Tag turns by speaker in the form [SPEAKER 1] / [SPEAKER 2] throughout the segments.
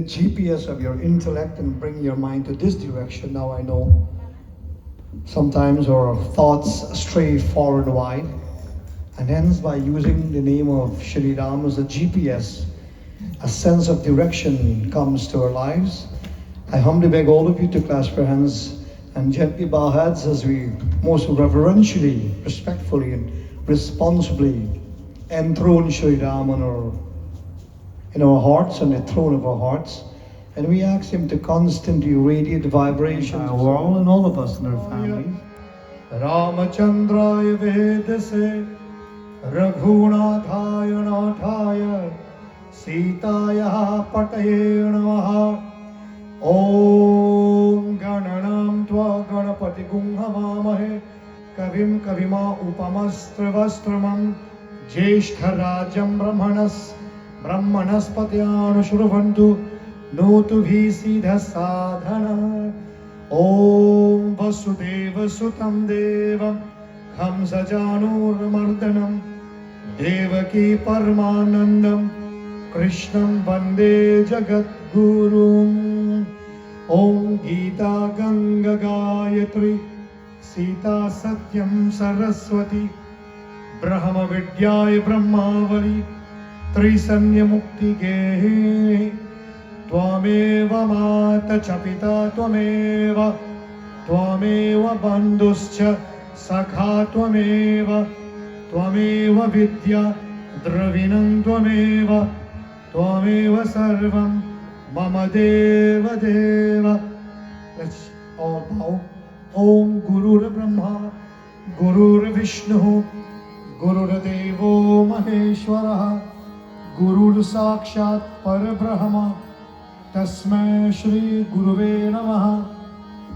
[SPEAKER 1] GPS of your intellect and bring your mind to this direction. Now I know sometimes our thoughts stray far and wide, and hence by using the name of Shri Ram as a GPS, a sense of direction comes to our lives. I humbly beg all of you to clasp your hands and gently bow heads as we most reverentially, respectfully, and responsibly enthrone Shri Ram in our hearts, on the throne of our hearts. And we ask him to constantly radiate vibrations to our world and all of us and our families. Ramachandraya Vedase Raghunathaya Nathaya Sitaya Pataye Namaha Om Gananam Tva Ganapati Gunghavamahe Kavim Kavima Upamastravastramam Jeshkharajam Brahmanaspatyan Shruvantu Notu Visidha Sadhana Om Vasudeva Sutam Devam Khamsajanur Mardanam Devaki Paramanandam Krishnam Vande Jagat Gurum Om Gita Ganga Gayatri Sita Satyam Saraswati Brahma Vidyaya Brahmavali Trisanya Mukti Gehe Tvameva Mata Chapita Tvameva Tvameva Bandhuscha Sakha Tvameva Tvameva Vidya Dravinam Tvameva Tvameva Sarvam Mama Deva Deva. Let's all bow. Om Guru Brahma Guru Vishnu Guru Devo Maheshwara Guru Sakshat Parabrahma Tasmai Shri Guruve Namaha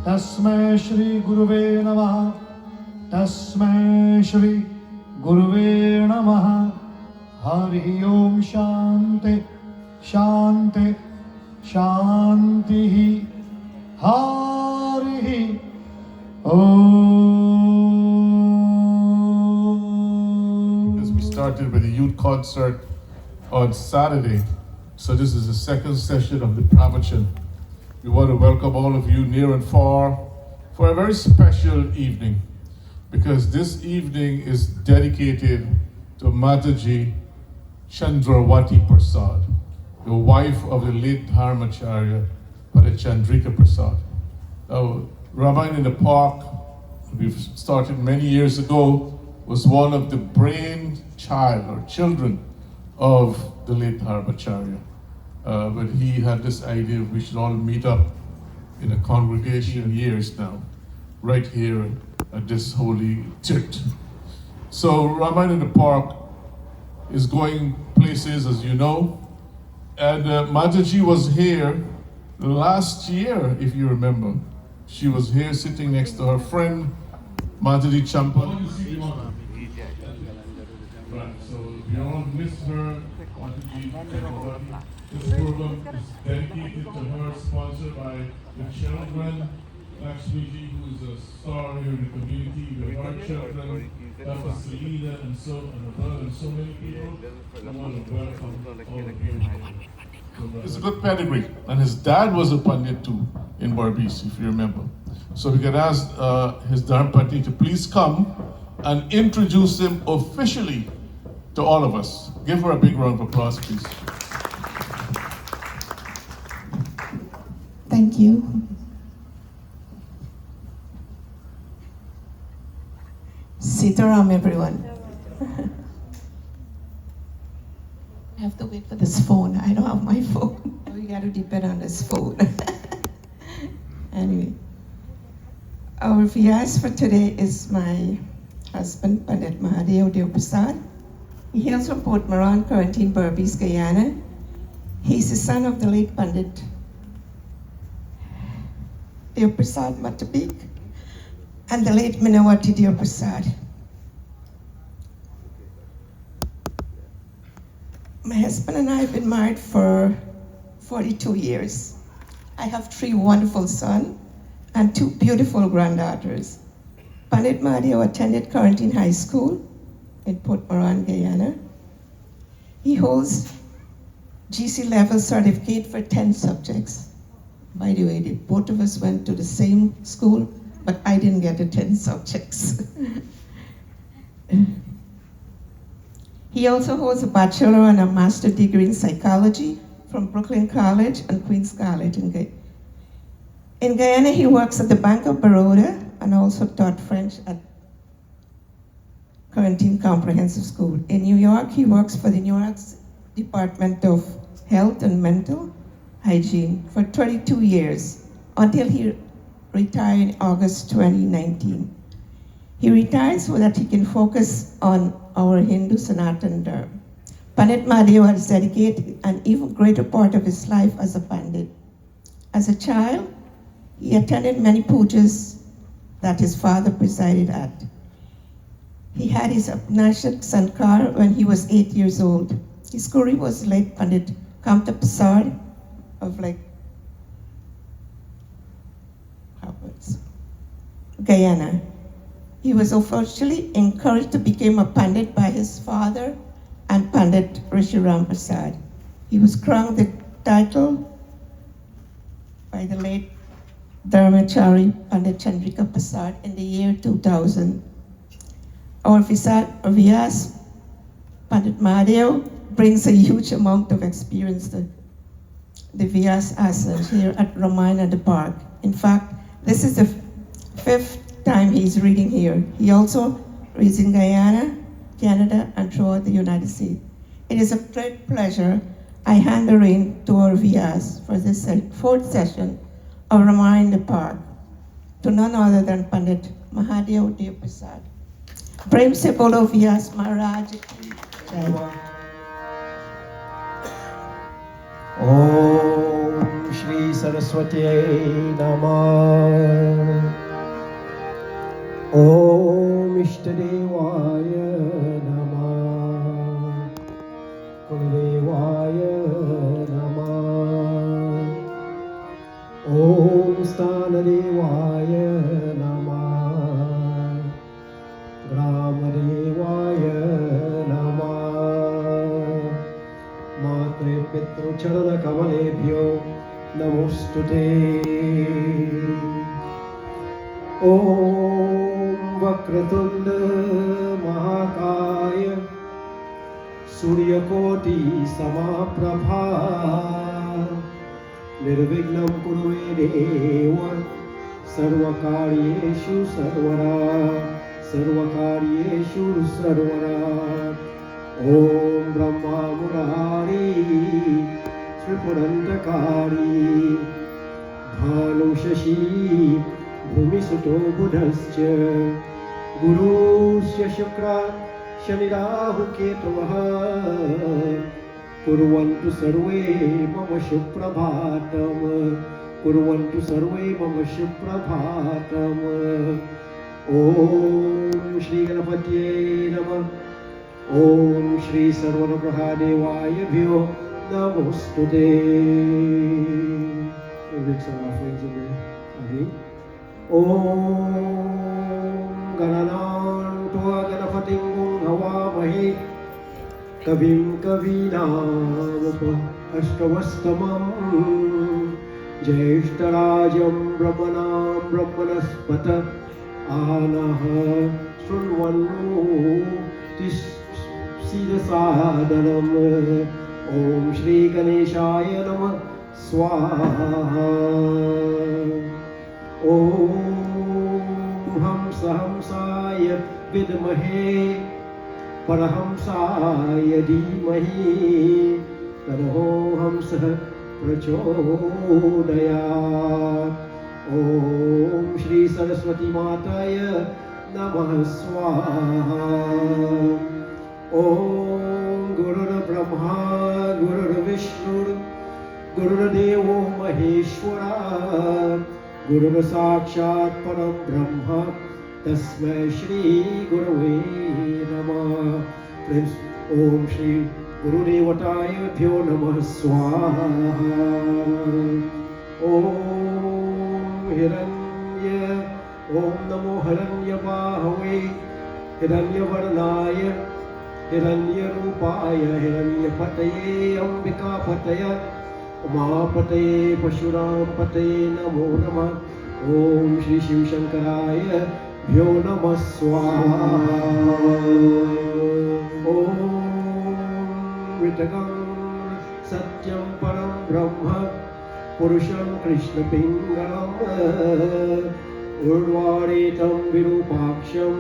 [SPEAKER 1] Tasmai Shri Guruve Namaha Tasmai Shri Guruve Namaha Hari Om Shanti Shanti Shanti Hari Om.
[SPEAKER 2] As we started with a youth concert on Saturday, so this is the second session of the Pravachan. We want to welcome all of you near and far for a very special evening, because this evening is dedicated to Mataji Chandrawati Prasad, the wife of the late Dharmacharya, Pandit Chandrika Prasad. Now, Ramayan in the Park, we've started many years ago, was one of the brainchild or children of the late Dharmacharya. But he had this idea we should all meet up in a congregation years now, right here at this holy church. So Ramayan in the Park is going places, as you know, and Mataji was here last year, if you remember. She was here sitting next to her friend, Mataji Champa. Right, so we all miss her. This program is dedicated to her, sponsored by the children, Lakshmiji, who is a star here in the community, the our children, Dr. Selena, and so many people. I want to welcome all of you. It's a good pedigree, and his dad was a Pandit too in Barbis, if you remember. So we can ask his Dharmapatni to please come and introduce him officially to all of us. Give her a big round of applause, please.
[SPEAKER 3] Thank you. Sitaram, everyone. I have to wait for this phone. I don't have my phone. We got to depend on this phone. Anyway, our Vyaas for today is my husband, Pandit Mahadeo Deopersaud. He hails from Port Moran, Quarantine, Berbice, Guyana. He's the son of the late Pandit Deopersaud Matabik and the late Minawati Deopersaud. My husband and I have been married for 42 years. I have 3 wonderful sons and 2 beautiful granddaughters. Pandit Mahadeo attended Quarantine High School in Port Moran, Guyana. He holds GC level certificate for 10 subjects. By the way, both of us went to the same school, but I didn't get the 10 subjects. He also holds a bachelor and a master degree in psychology from Brooklyn College and Queens College in Guyana. He works at the Bank of Baroda and also taught French at Quarantine Comprehensive School. In New York, he works for the New York Department of Health and Mental Hygiene for 22 years until he retired in August 2019. He retired so that he can focus on our Hindu Sanatana Dharma. Pandit Mahadeo has dedicated an even greater part of his life as a Pandit. As a child, he attended many pujas that his father presided at. He had his Upnashad Sankar when he was 8 years old. His guru was late Pandit Deopersaud of Guyana. He was officially encouraged to become a Pandit by his father and Pandit Rishi Ramayan. He was crowned the title by the late Dharmachari Pandit Chandrika Prasad in the year 2000. Our Vyaas, Pandit Mahadeo, brings a huge amount of experience to the Vyaas asana here at Ramayan at the park. In fact, this is the 5th time he's reading here. He also reads in Guyana, Canada, and throughout the United States. It is a great pleasure I hand the rein to our Vyaas for this 4th session of Ramayan in the park to none other than Pandit Mahadeo Deopersaud. Prem se bolo Vyaas Maharaj ki jai.
[SPEAKER 4] Om Shri Saraswati Namah. Om Ishtadevaya Namah. Kuldevaya Namah. Om Stanadevaya Namah. Gramadevaya Namah. Matre Pitru Charana Kamalebhyo Namostute. Om Vakratunda Mahakaya Suryakoti Samaprabha Nirvignam Kurume Deva Sarvakaryeshu Sarvara Sarvakaryeshu Sarvara. Om Brahma Murari Tripurantakari Bhanu Shashi Bhumisuto Buddhascha Gurusya Shukra Shanirahu Ketavaha Kurvantu Sarve Mama Shuprabhatam Kurvantu Sarve Mama Shuprabhatam. Om Shri Ganapatye Namah. Om Shri Sarvanagrahadevaya Bhyo Namostute. We make some offerings in there. Om Gananan Tua Ganapatim Havamahe Kavim Kavinam Ashtamam Jeshtarajam Brahmanam Brahmanaspata Anaha Shunvanu Sidasadanam. Om Shri Ganeshaya Namah Swaha. Om Hamsa Hamsaya Vidmahe Parahamsaya Dhimahi Tanoh Hamsa Prachodayat. Om Shri Saraswati Mataya Namah Swaha. Om Guru Brahma Guru Vishnu Guru Devo Maheshwara Guru Sakshat Param Brahma Tasmai Shri Gurave Namah. Om Shri Guru Devataya Bhyo Namah Swaha. Om Hiranya Om Namo Hiranya Bahave Hiranya Varnaya हिरण्यरूपाय हिरण्यपतये अम्बिकापतये उमापतये परशुरामपतये नमो नमः। ॐ श्री शिवशंकराय भ्यो नमः स्वाहा। ॐ वितगं सत्यं परं ब्रह्म पुरुषं कृष्णपिङ्गलम् उर्वारेतं विरूपाक्षं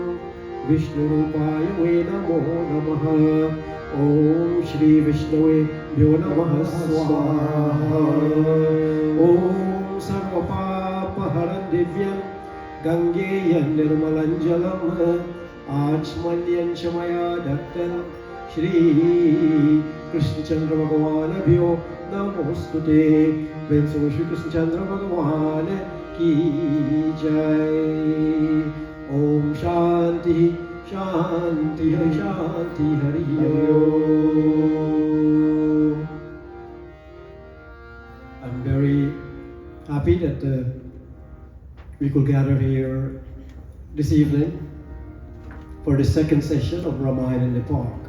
[SPEAKER 4] विष्णुरूपाय वै नमो नमः। ॐ श्री विष्णवे भ्यो नमः स्वाहा। ॐ सर्वपापहरं दिव्यं गङ्गेयं निर्मलं जलम् आचमन्यं च मया दत्तं श्री कृष्णचंद्र भगवानभ्यो नमोस्तुते। प्रेम से श्री कृष्णचंद्र भगवान की जय। ओम शांति शांति शांति हरि ओम। I'm very happy that we could gather here this evening for the second session of Ramayan in the park,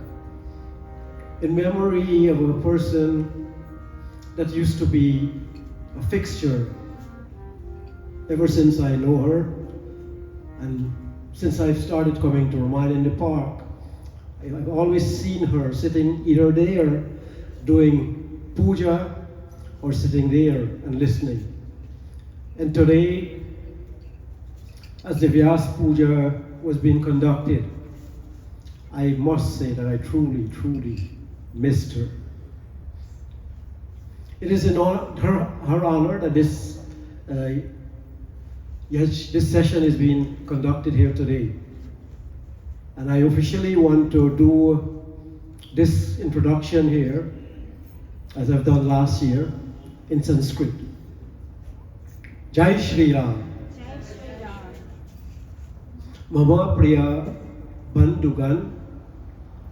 [SPEAKER 4] in memory of a person that used to be a fixture ever since I know her, and since I've started coming to Ramayan in the park, I've always seen her sitting either there doing puja or sitting there and listening. And today, as the Vyaas puja was being conducted, I must say that I truly, truly missed her. It is in her honor that this session is being conducted here today. And I officially want to do this introduction here, as I've done last year, in Sanskrit. Jai Shri Ram. Mama Priya Bandhugan,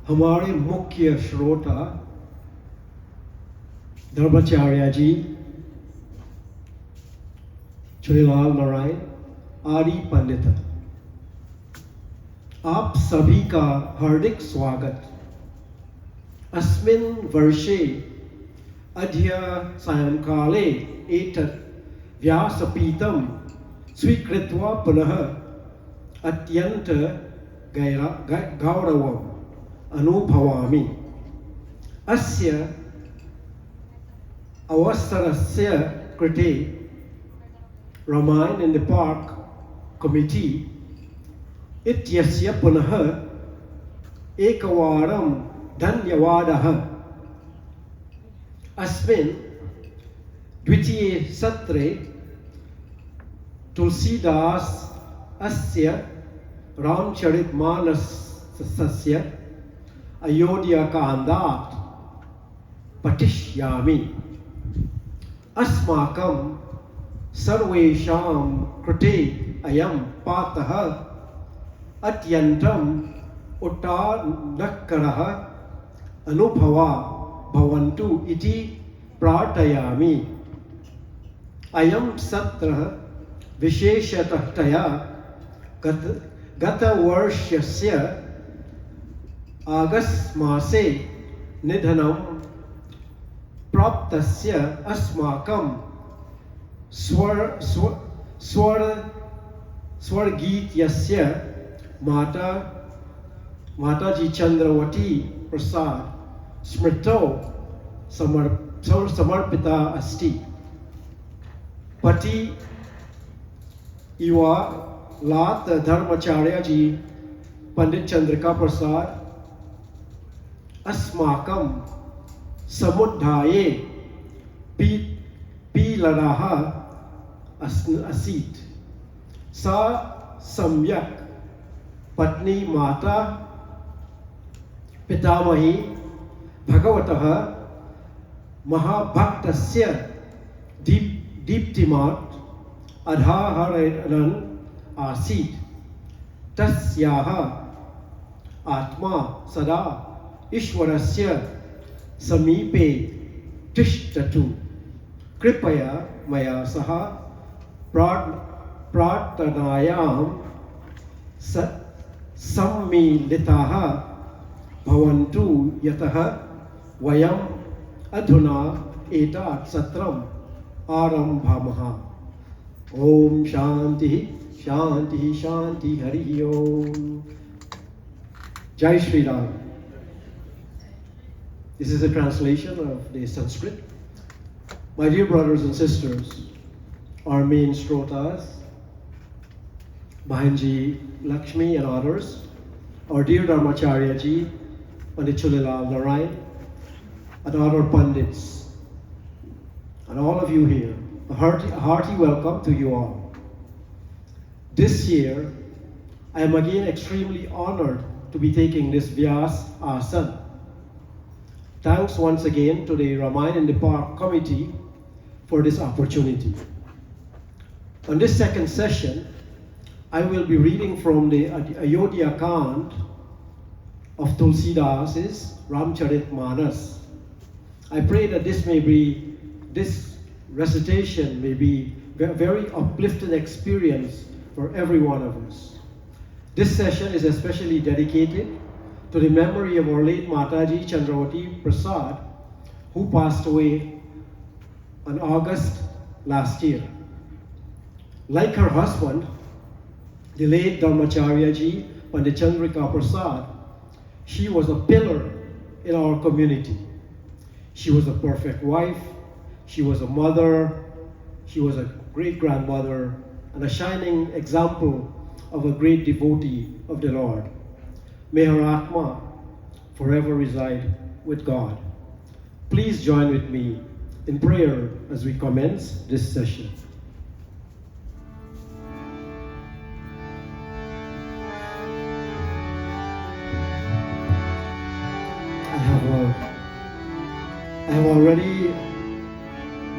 [SPEAKER 4] हमारे मुख्य श्रोता धर्माचार्य जी, चुनीलाल नारायण आदि पंडित, आप सभी का हार्दिक स्वागत। अस्मिन् वर्षे अद्य सायंकाले एतत् व्यासपीठं स्वीकृत्वा पुनः अत्यंत गौरवम् अनुभवामि। अस्य अवसरस्य कृते Ramayan in the Park Committee इत्यस्य पुनः एकवारं धन्यवादः। अस्मिन् द्वितीये सत्रे तुलसीदास अस्य रामचरितमानसस्य अयोध्याकाण्डात् पठिष्यामि। अस्माकं सर्वेषां कृते अयं पाठः अत्यन्तम् उत्तमकरः अनुभवः भवन्तु इति प्रार्थयामि। अयं सत्रः विशेषतया गतवर्षस्य आगस्ट् मासे निधनं प्राप्तस्य अस्माकं स्वर्गीयस्य माताजी चंद्रवती प्रसाद स्मृतौ समर्पिता अस्ति। पति युवा लात धर्माचार्य जी पंडित चंद्रिका प्रसाद अस्माकं समुदाये पीलरः आसीत्। सा सम्यक् पत्नी माता पितामही भगवतः महाभक्तस्य दीप्तिमात् अधाहरणम् आसीत्। तस्याः आत्मा सदा ईश्वरस्य समीपे तिष्ठतु। कृपया मया सह प्रार्थनायां सम्मिलिताः Bhavantu yataha vayam adhuna etat satram arambhamaha. Om Shanti Shanti Shanti Hari Om. Jai Shri Ram. This is a translation of the Sanskrit. My dear brothers and sisters, our main srotas, Bahanji Lakshmi and others, our dear Dharmacharya ji, Pandit Chulilal Narayan, and other Pandits, and all of you here, a hearty welcome to you all. This year, I am again extremely honored to be taking this Vyaas Asana. Thanks once again to the Ramayan in the Park Committee for this opportunity. On this second session, I will be reading from the Ayodhya Kand of Tulsidas's Ramcharitmanas. I pray that this recitation may be a very uplifting experience for every one of us. This session is especially dedicated to the memory of our late Mataji Chandrawati Prasad, who passed away on August last year. Like her husband, the late Dharmacharya ji, Pandit Chandrika Prasad, she was a pillar in our community. She was a perfect wife, she was a mother, she was a great-grandmother, and a shining example of a great devotee of the Lord. May her Atma forever reside with God. Please join with me in prayer as we commence this session. I have already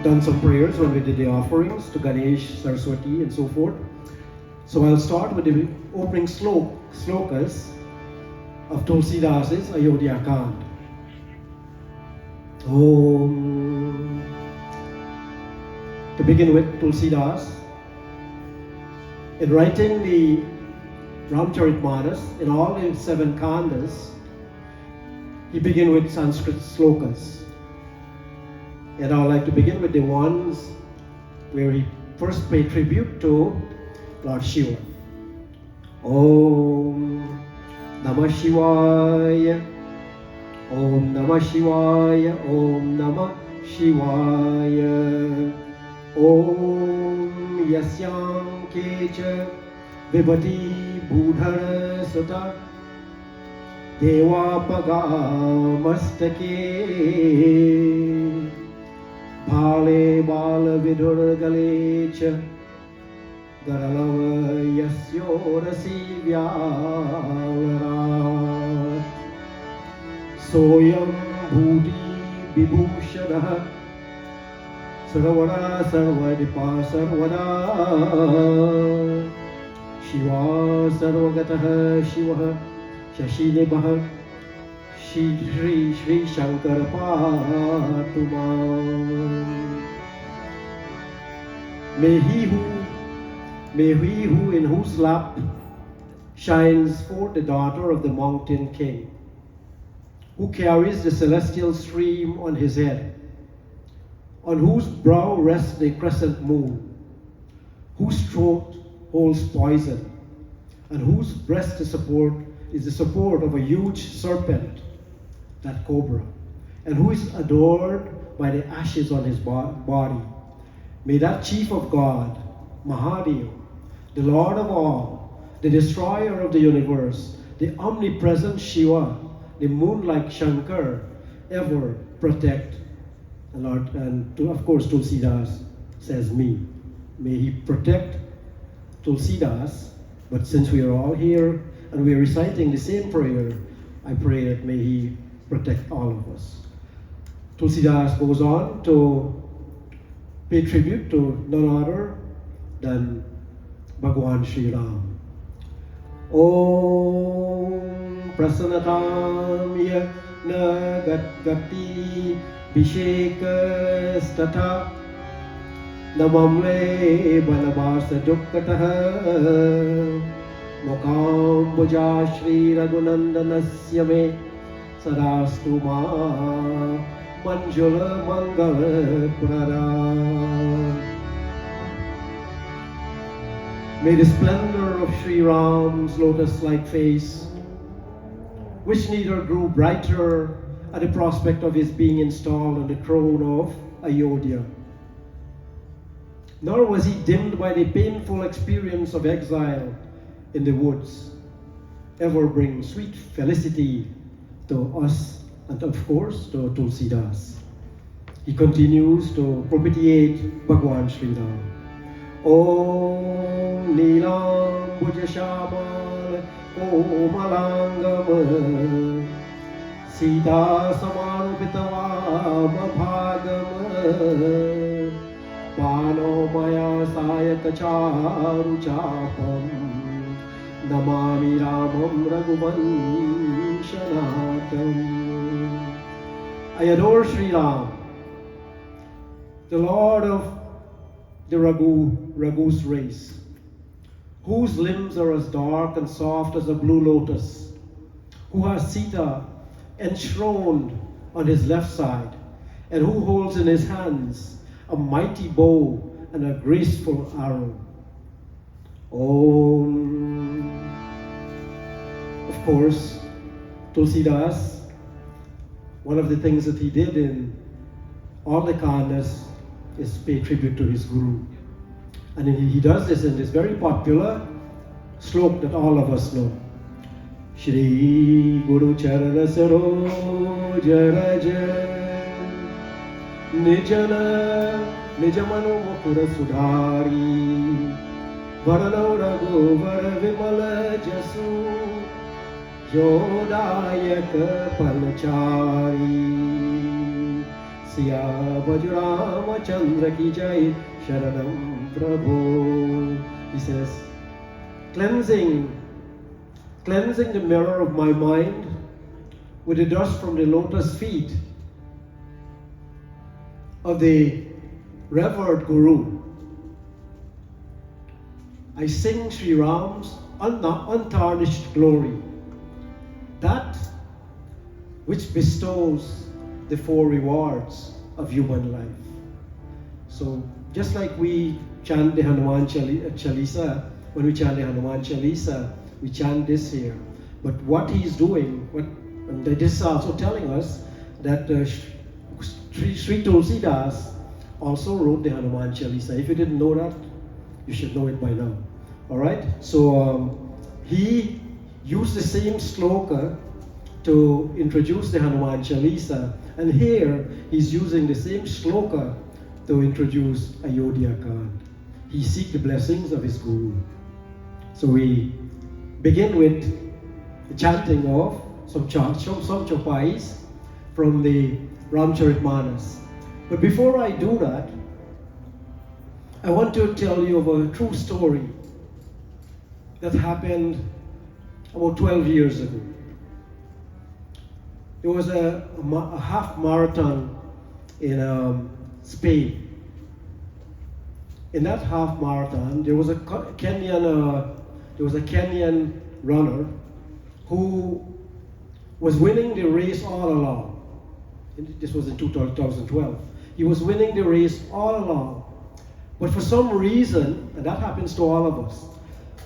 [SPEAKER 4] done some prayers when we did the offerings to Ganesh, Saraswati, and so forth. So I'll start with the opening slokas of Tulsidas's Ayodhya Kand. Om. To begin with, Tulsidas, in writing the Ramcharitmanas, in all the 7 kandas, he began with Sanskrit slokas. And I would like to begin with the ones where he first paid tribute to Lord Shiva. Om Namah Shivaya, Om Namah Shivaya, Om Namah Shivaya. Om Yasyam Kecha Vibhati Budhara Sutta Devapaga Mastake Bhale Bala Vidhur Galecha Garalava Yasyorasi Vyalara Soyam Bhuti Vibhushadaha Sarvara Sarvadipa Sarvada Shiva Sarvagataha Shiva Shashinibaha Shri Shri Shankara Patuma. May he who in whose lap shines forth the daughter of the mountain king, who carries the celestial stream on his head, on whose brow rests the crescent moon, whose throat holds poison, and whose breast is the support of a huge serpent, that cobra, and who is adored by the ashes on his body. May that chief of God, Mahadeo, the Lord of all, the destroyer of the universe, the omnipresent Shiva, the moon-like Shankar, ever protect the Lord. And of course, Tulsidas says me. May he protect Tulsidas, but since we are all here and we are reciting the same prayer, I pray that may he protect all of us. Tulsidas goes on to pay tribute to none other than Bhagwan Sri Ram. Om Prasanatam Yagna Gati Visheka Statha Namamle Balabasa Dukkataha Mokam Bhuja Shri Raghunandanasya Me Sadastu ma Manjula Mangala Prada. May the splendor of Sri Ram's lotus-like face, which neither grew brighter at the prospect of his being installed on the throne of Ayodhya, nor was he dimmed by the painful experience of exile in the woods, ever bring sweet felicity to us and of course to Tulsidas. He continues to propitiate Bhagwan Sri Ram. Om Nilam Bhujashamal Komalangam Sita Samarupitavama Bhagam Pano Maya Sayakacharu Chapam Namami Ramam Raghuvanshanatam. I adore Sri Ram, the Lord of the Raghu's race, whose limbs are as dark and soft as a blue lotus, who has Sita enthroned on his left side, and who holds in his hands a mighty bow and a graceful arrow. Om. Of course, Tulsidas, one of the things that he did in all the khandas is pay tribute to his guru. And he does this in this very popular slok that all of us know. Shri Guru Charana Saroj Raj Nijana Nijamano Mukura Sudhari Varano Raghu Var Vimala Jasu Jodayaka Palachari Siya Vajrama Chandra Ki Jai Sharanam Prabhu. He says, cleansing the mirror of my mind with the dust from the lotus feet of the revered Guru. I sing Sri Ram's untarnished glory, that which bestows the four rewards of human life. So just like we chant the Hanuman Chalisa, when we chant the Hanuman Chalisa, we chant this here. But what he's doing, and this is also telling us that Sri Tulsidas also wrote the Hanuman Chalisa. If you didn't know that, you should know it by now. All right? So he used the same sloka to introduce the Hanuman Chalisa, and here he's using the same sloka to introduce Ayodhya Khan. He seeks the blessings of his Guru. So we begin with the chanting of some chopais from the Ramcharitmanas. But before I do that, I want to tell you of a true story that happened about 12 years ago. There was a half marathon in Spain. In that half marathon, there was a Kenyan runner who was winning the race all along. This was in 2012. He was winning the race all along. But for some reason, and that happens to all of us,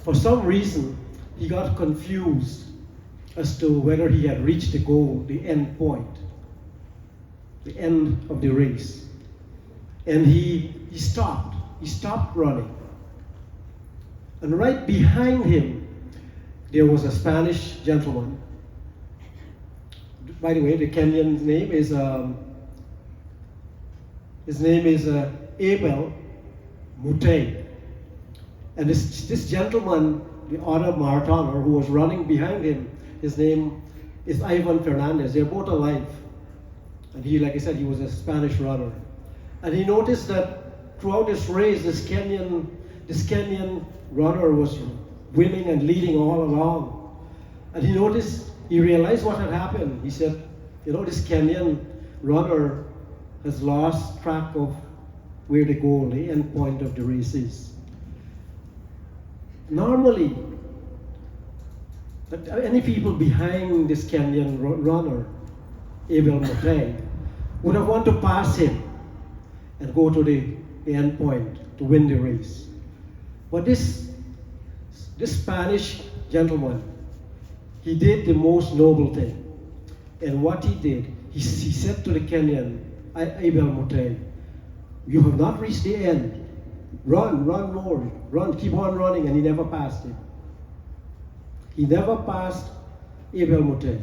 [SPEAKER 4] for some reason, he got confused as to whether he had reached the goal, the end point, the end of the race. And he stopped. He stopped running. And right behind him, there was a Spanish gentleman. By the way, the Kenyan's name is Abel Mutay. And this gentleman, the other marathoner who was running behind him, his name is Ivan Fernandez. They're both alive. And he, like I said, he was a Spanish runner. And he noticed that throughout this race, this Kenyan runner was winning and leading all along. And he realized what had happened. He said, this Kenyan runner has lost track of where the goal, the end point of the race is. Normally, any people behind this Kenyan runner Abel Moteng, would have wanted to pass him and go to the end point to win the race. But this Spanish gentleman, he did the most noble thing. And what he did, he said to the Kenyan, Abel Moteng, you have not reached the end. Run more, run, keep on running, and he never passed him. He never passed Abel Moteng.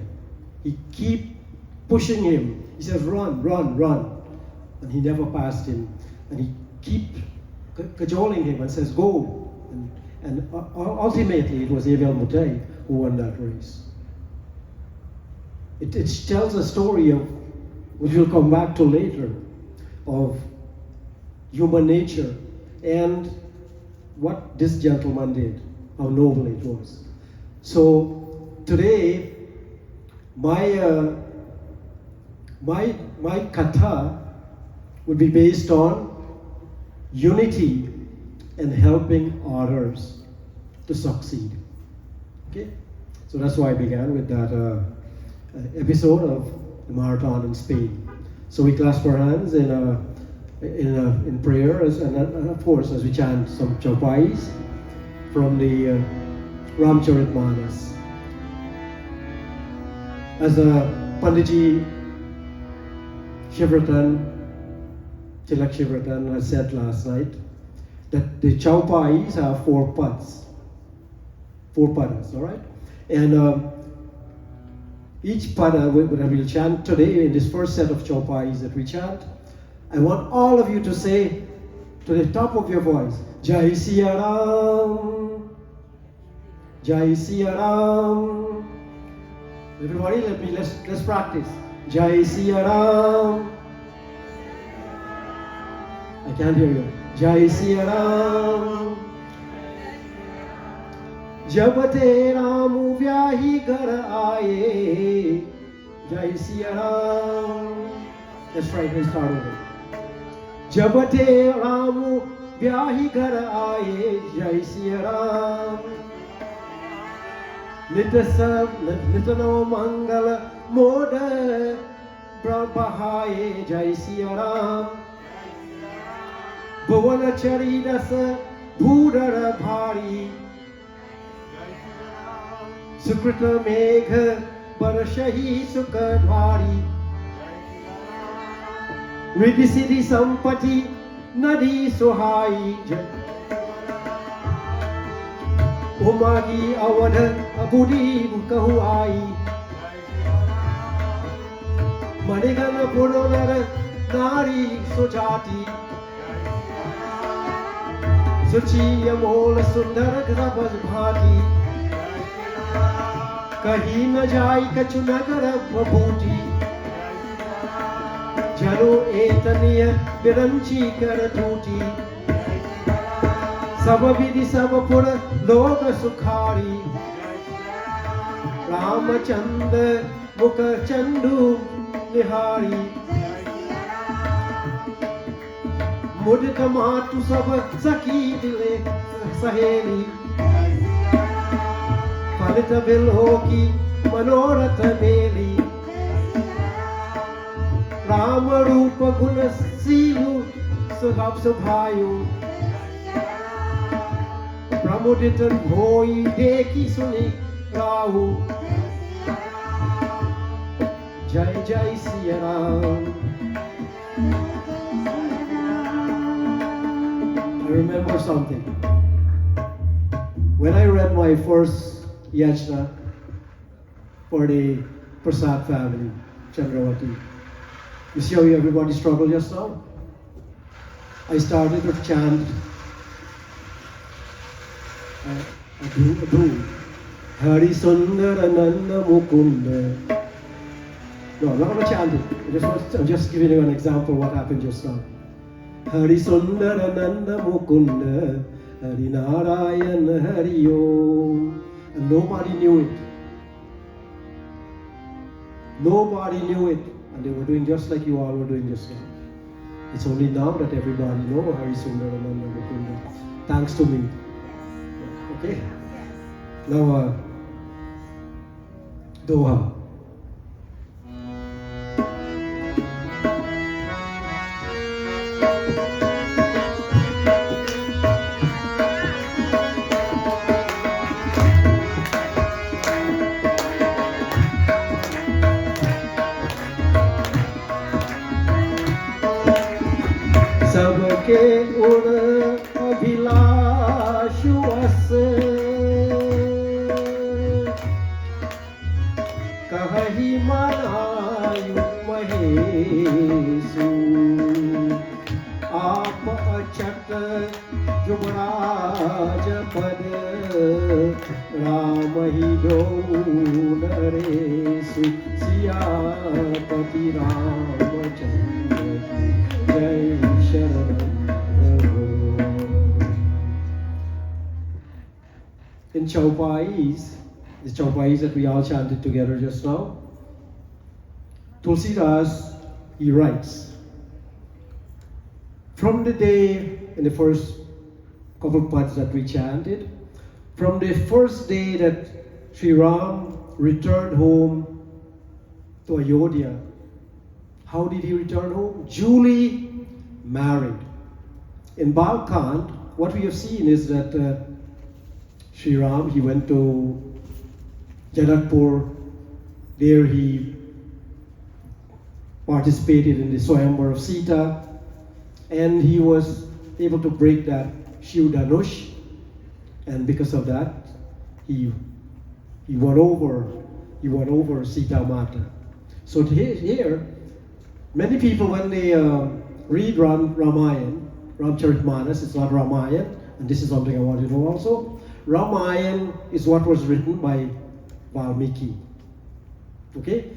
[SPEAKER 4] He keep pushing him. He says, run. And he never passed him. And he keep cajoling him and says, go. And ultimately, it was Abel Moteng who won that race. It tells a story of, which we'll come back to later, of human nature and what this gentleman did, how noble it was. So today, my katha would be based on unity and helping others to succeed. Okay, so that's why I began with that episode of the marathon in Spain. So we clasp our hands in prayer, and of course as we chant some chaupais from the Ramcharitmanas. As Pandit Tilak Shivratan has said last night, that the chaupais have 4 pads. 4 padas, all right? And each pada that we'll chant today in this first set of chaupais that we chant, I want all of you to say to the top of your voice, Jai Siya Ram, Jai Siya Ram. Everybody, let's practice. Jai Siya Ram. I can't hear you. Jai Siya Ram. Jab te Ram vyahi ghar aaye, Jai Siya Ram. That's right, let's start over. Jab te Ram vyahi ghar aaye, Jai Siya Ram. Nitano Mangala Moda Brahmahaye, Jai Siya Ram. Bhavana Charidas Bhudara Bhari, Sukrita Megha Barashahi Sukadhari, Riddhi Siddhi Sampati Nadi Sohai, Umagi Avadha Abudi Kahuai, Manigana Puronara Nari Sojati, Suchi Amol Sundar Grabas Bhati, Kahi na jai kachu nagar babhuti, Jaro etaniya biranchi kar dhuti, Sababidi sabapura loga sukhari, Ramachanda mukha chandu nihari, Mudita matu sab saki dile saheli, Palita Bilhoki Manorata Meli, Rama Rupa Guna Silu Sahab Sabhayu, Pramuditan Bhoi Deki Suni Rahu, Jai Jai Siya Ram. I remember something. When I read my first yajna for the Prasad family, Chandrawati, you see how everybody struggled just now? I started to chant Adhu, Hari Sundarananda Mukunda. No, I'm not going to chant it. I'm just giving you an example of what happened just now. Hari Sundarananda Mukunda, Hari Narayan Hari Om. And nobody knew it. Nobody knew it. And they were doing just like you all were doing just now. It's only now that everybody knows Hari Sundarananda Mukunda. Thanks to me. Okay? Now, Doha. Mahimanayu Mahesu Aap achat Yuvraj Pad Ram hi do naresu Siyapati Ramachandra ki Jai Sharanam Prabhu. In Chaupais, the Chaupais that we all chanted together just now, Tulsidas, he writes, from the day, in the first couple pads that we chanted, from the first day that Sri Ram returned home to Ayodhya, how did he return home? Duly married. In Balkand, what we have seen is that Sri Ram, he went to Janakpur. There he participated in the Swayamvar of Sita, and he was able to break that Shiv Dhanush, and because of that, he won over Sita Mata. So here, many people when they read Ramayan, Ramcharitmanas, it's not Ramayan, and this is something I want you to know also. Ramayan is what was written by Valmiki. Okay?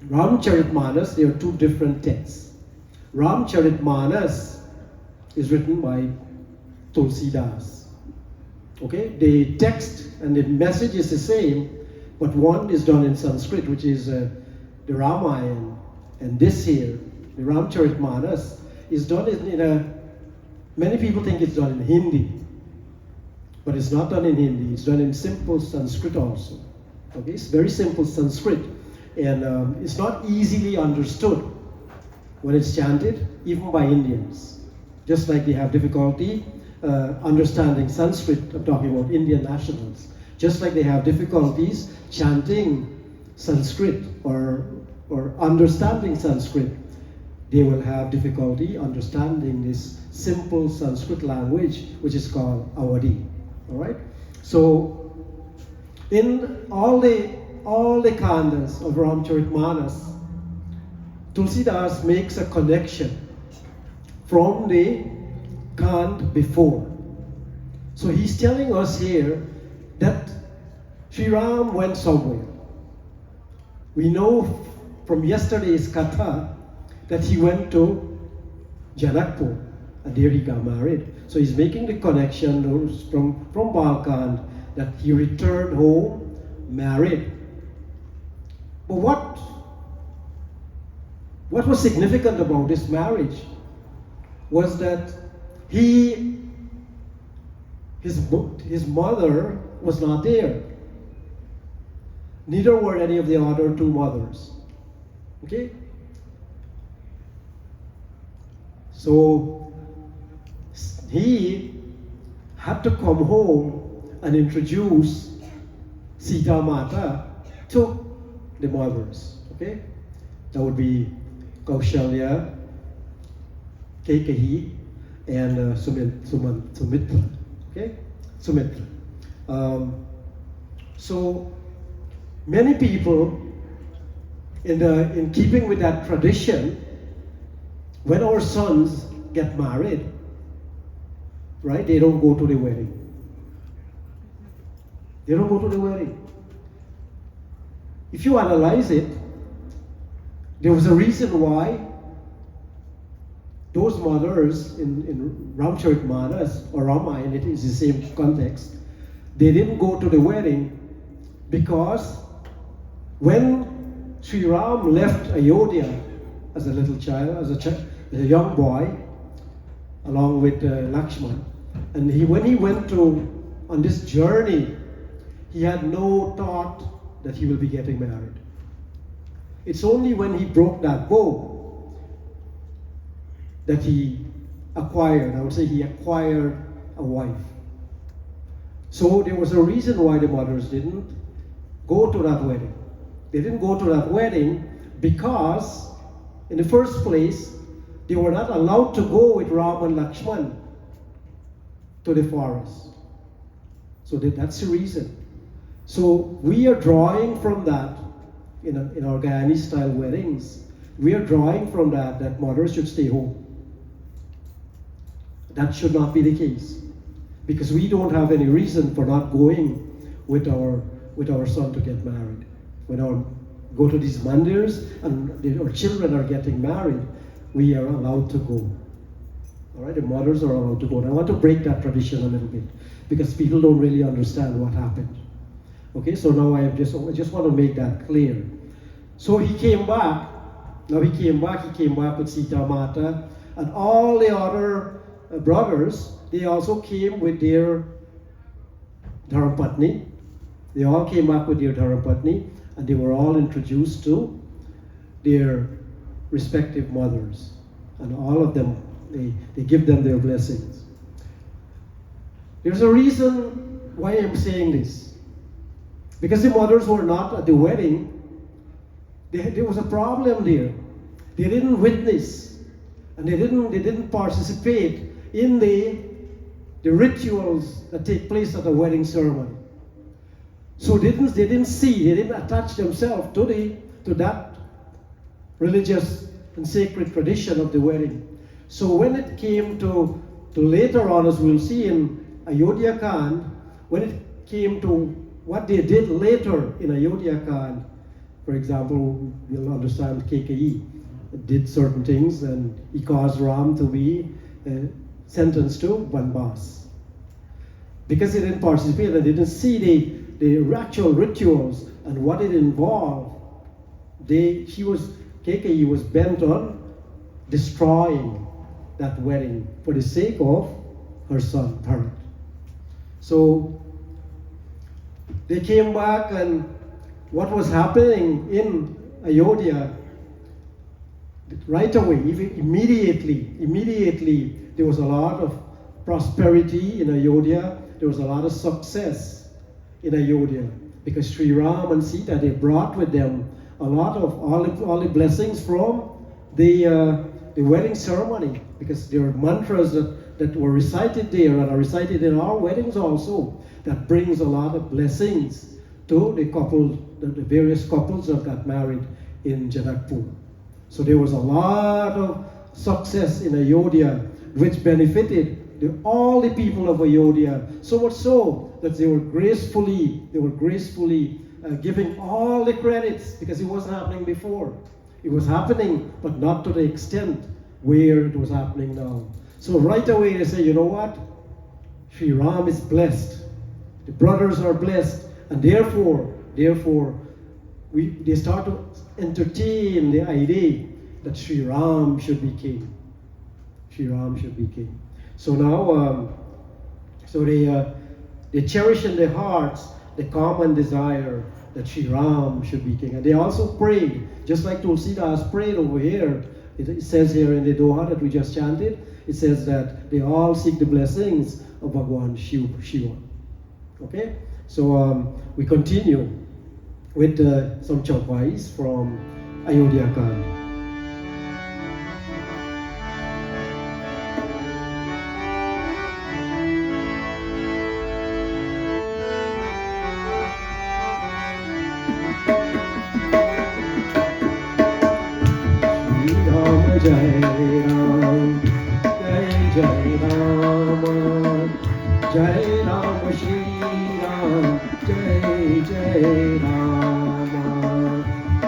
[SPEAKER 4] Ramcharitmanas, there are two different texts. Ramcharitmanas is written by Tulsidas. Okay? The text and the message is the same, but one is done in Sanskrit, which is the Ramayan, and this here, the Ramcharitmanas, is done in a, many people think it's done in Hindi, but it's not done in Hindi, it's done in simple Sanskrit also. Okay, it's very simple Sanskrit, and it's not easily understood when it's chanted, even by Indians. Just like they have difficulty understanding Sanskrit, I'm talking about Indian nationals, just like they have difficulties chanting Sanskrit or understanding Sanskrit, they will have difficulty understanding this simple Sanskrit language, which is called Awadhi. All right. So, in all the kandas of Ramcharitmanas, Tulsidas makes a connection from the kand before. So he's telling us here that Sri Ram went somewhere. We know from yesterday's katha that he went to Janakpur, and there he got married. So he's making the connection from Balkand that he returned home married. But what was significant about this marriage was that his mother was not there. Neither were any of the other two mothers. Okay? So he had to come home and introduce Sita Mata to the mothers. Okay? That would be Kaushalya, Kaikeyi, and Sumitra. Okay? Sumitra. So many people, in keeping with that tradition, when our sons get married, right, they don't go to the wedding. They don't go to the wedding. If you analyze it, there was a reason why those mothers in Ramcharitmanas or Ramayan, it is the same context, they didn't go to the wedding because when Sri Ram left Ayodhya as a little child, as a young boy, along with Lakshman, and when he went on this journey, he had no thought that he will be getting married. It's only when he broke that bow that he acquired a wife. So there was a reason why the mothers didn't go to that wedding. They didn't go to that wedding because, in the first place, they were not allowed to go with Ram and Lakshman to the forest. So that's the reason. So we are drawing from that in our Guyanese style weddings, we are drawing from that mothers should stay home. That should not be the case, because we don't have any reason for not going with our son to get married. When our go to these mandirs and our children are getting married, we are allowed to go. All right, the mothers are allowed to go. And I want to break that tradition a little bit, because people don't really understand what happened. Okay, so now I just want to make that clear. So he came back. Now he came back with Sita Mata, and all the other brothers, they also came with their Dharmapatni. They all came back with their Dharmapatni, and they were all introduced to their respective mothers. And all of them, they give them their blessings. There's a reason why I'm saying this. Because the mothers were not at the wedding. There was a problem there. They didn't witness, and they didn't participate in the rituals that take place at a wedding ceremony. So they didn't attach themselves to that religious and sacred tradition of the wedding. So when it came to later on, as we'll see in Ayodhya Kand, when it came to what they did later in Ayodhya Kand, for example, you'll understand KKE did certain things, and he caused Ram to be sentenced to Banbas. Because he didn't participate and didn't see the actual rituals and what it involved, KKE was bent on destroying that wedding for the sake of her son, Bharat. So they came back, and what was happening in Ayodhya, right away, immediately, there was a lot of prosperity in Ayodhya. There was a lot of success in Ayodhya, because Sri Ram and Sita, they brought with them a lot of all the blessings from the wedding ceremony, because there are mantras that were recited there and are recited in our weddings also, that brings a lot of blessings to the various couples that got married in Janakpur. So there was a lot of success in Ayodhya, which benefited all the people of Ayodhya, so much so that they were gracefully giving all the credits, because it wasn't happening before. It was happening, but not to the extent where it was happening now. So right away they say, you know what? Sri Ram is blessed. The brothers are blessed, and therefore, they start to entertain the idea that Sri Ram should be king. Sri Ram should be king. So now, they cherish in their hearts the common desire that Sri Ram should be king. And they also prayed, just like Tulsidas prayed over here. It says here in the Doha that we just chanted, it says that they all seek the blessings of Bhagwan Shiva. Okay? So we continue with some chaupais from Ayodhya Kand. Jai Ram, Jai Jai Ram, Jai Ram Shri Ram, Jai Jai Ram.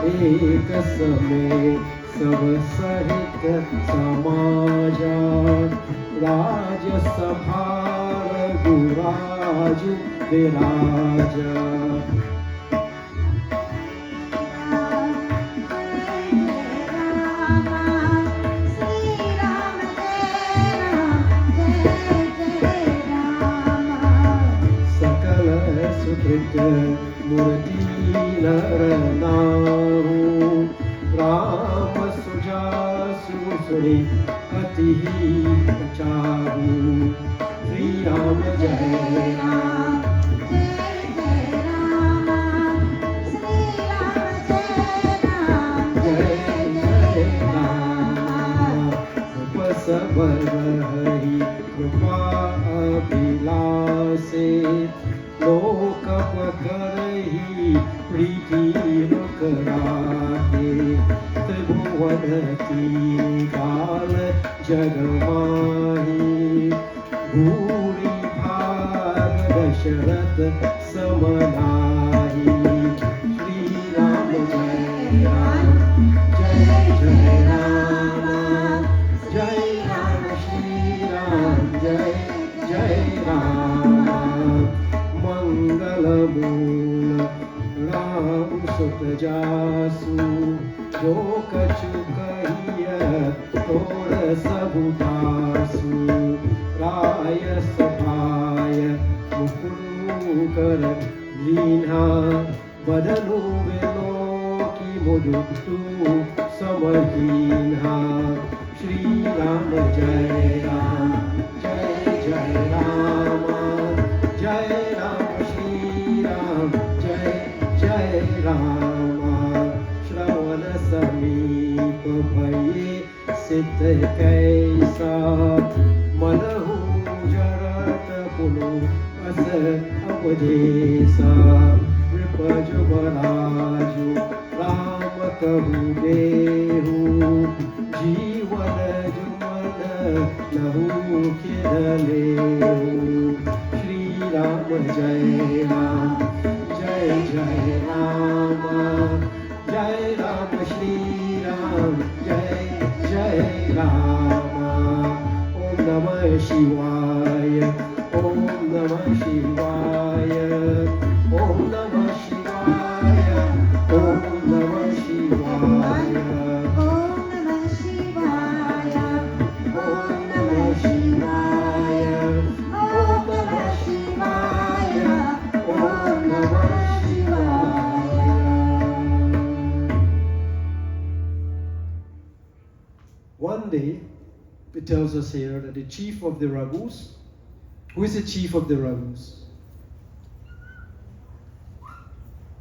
[SPEAKER 4] Ek samay sab sahit samaja, Raj Sabha Raghuraj Viraja. Murti naranahu Ram sujasu suri ati pachahu Sri Ram Jai Ram Jai Ram Sri Ram Jai Ram Sabar Hari Kripa Abhilase Loka Pakarahi Priti लोकराते त्रिभुवनती काल जगमाही भूरि भाग दशरथ समनाही श्री राम जय राम जय जय राम जय राम श्री राम जय जय राम मंगल मूल राम सुत जासु जो कछु कहियत तोर सबु दासु राय सभाय मुकुरु कर लीन्हा बदनु वेलो की मुदुतु समहीन्हा श्री राम जय राम जय जय राम जय राम श्री राम जय जय राम श्रवण समीप भये सिद्ध कैसा मनहु जरत पुनु अस अपदेसा विपज बराजु राम कहु देहु जीवन जुमन लहु खिदलेहु श्री राम जय राम जय जय राम जय राम श्री राम जय जय राम ओम नमः शिवाय ओम नमः शिवाय ओम नमः शिवाय ओम नमः शिवाय
[SPEAKER 5] Om Namah Shivaya.
[SPEAKER 4] ओम नमः शिवाय
[SPEAKER 5] Om Namah Shivaya.
[SPEAKER 4] ओम नमः शिवाय One day, it tells us here that the chief of the Raghus, who is the chief of the Raghus?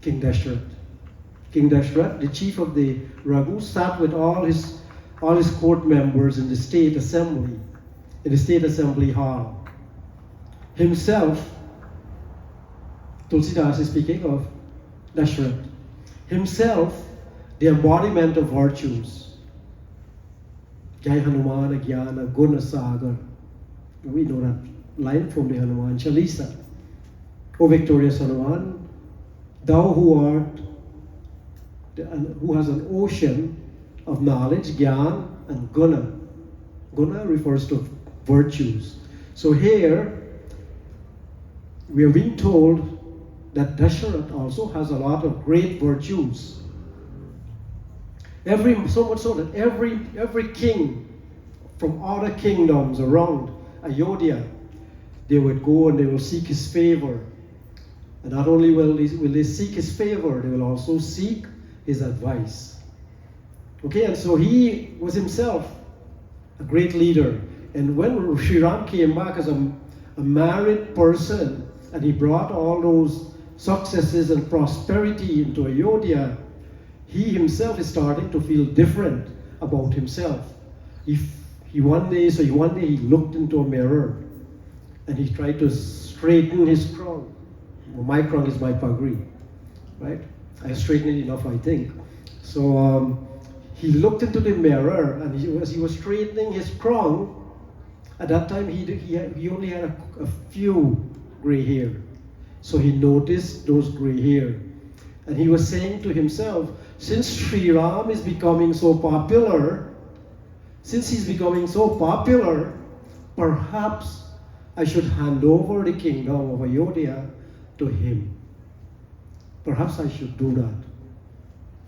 [SPEAKER 4] King Dasharatha. King Dasharatha, the chief of the Raghus, sat with all his court members in the state assembly, hall. Himself, Tulsidas is speaking of Dasharatha. Himself, the embodiment of virtues. Jai Hanumana Jnana Guna Sagar. We know that line from the Hanuman Chalisa. O victorious Hanuman, thou who has an ocean of knowledge, Jnana and Guna. Guna refers to virtues. So here, we are being told that Dasharatha also has a lot of great virtues. So much so that every king from other kingdoms around Ayodhya, they would go and they will seek his favor. And not only will they seek his favor, they will also seek his advice. Okay, and so he was himself a great leader. And when Sri Ram came back as a married person, and he brought all those successes and prosperity into Ayodhya, he himself is starting to feel different about himself. One day he looked into a mirror and he tried to straighten his crown. Well, my crown is my pagri, right? I straightened it enough, I think. So he looked into the mirror, and he was straightening his crown. At that time, he only had a few gray hair. So he noticed those gray hair. And he was saying to himself, since Sri Ram is becoming so popular, perhaps I should hand over the kingdom of Ayodhya to him. Perhaps I should do that.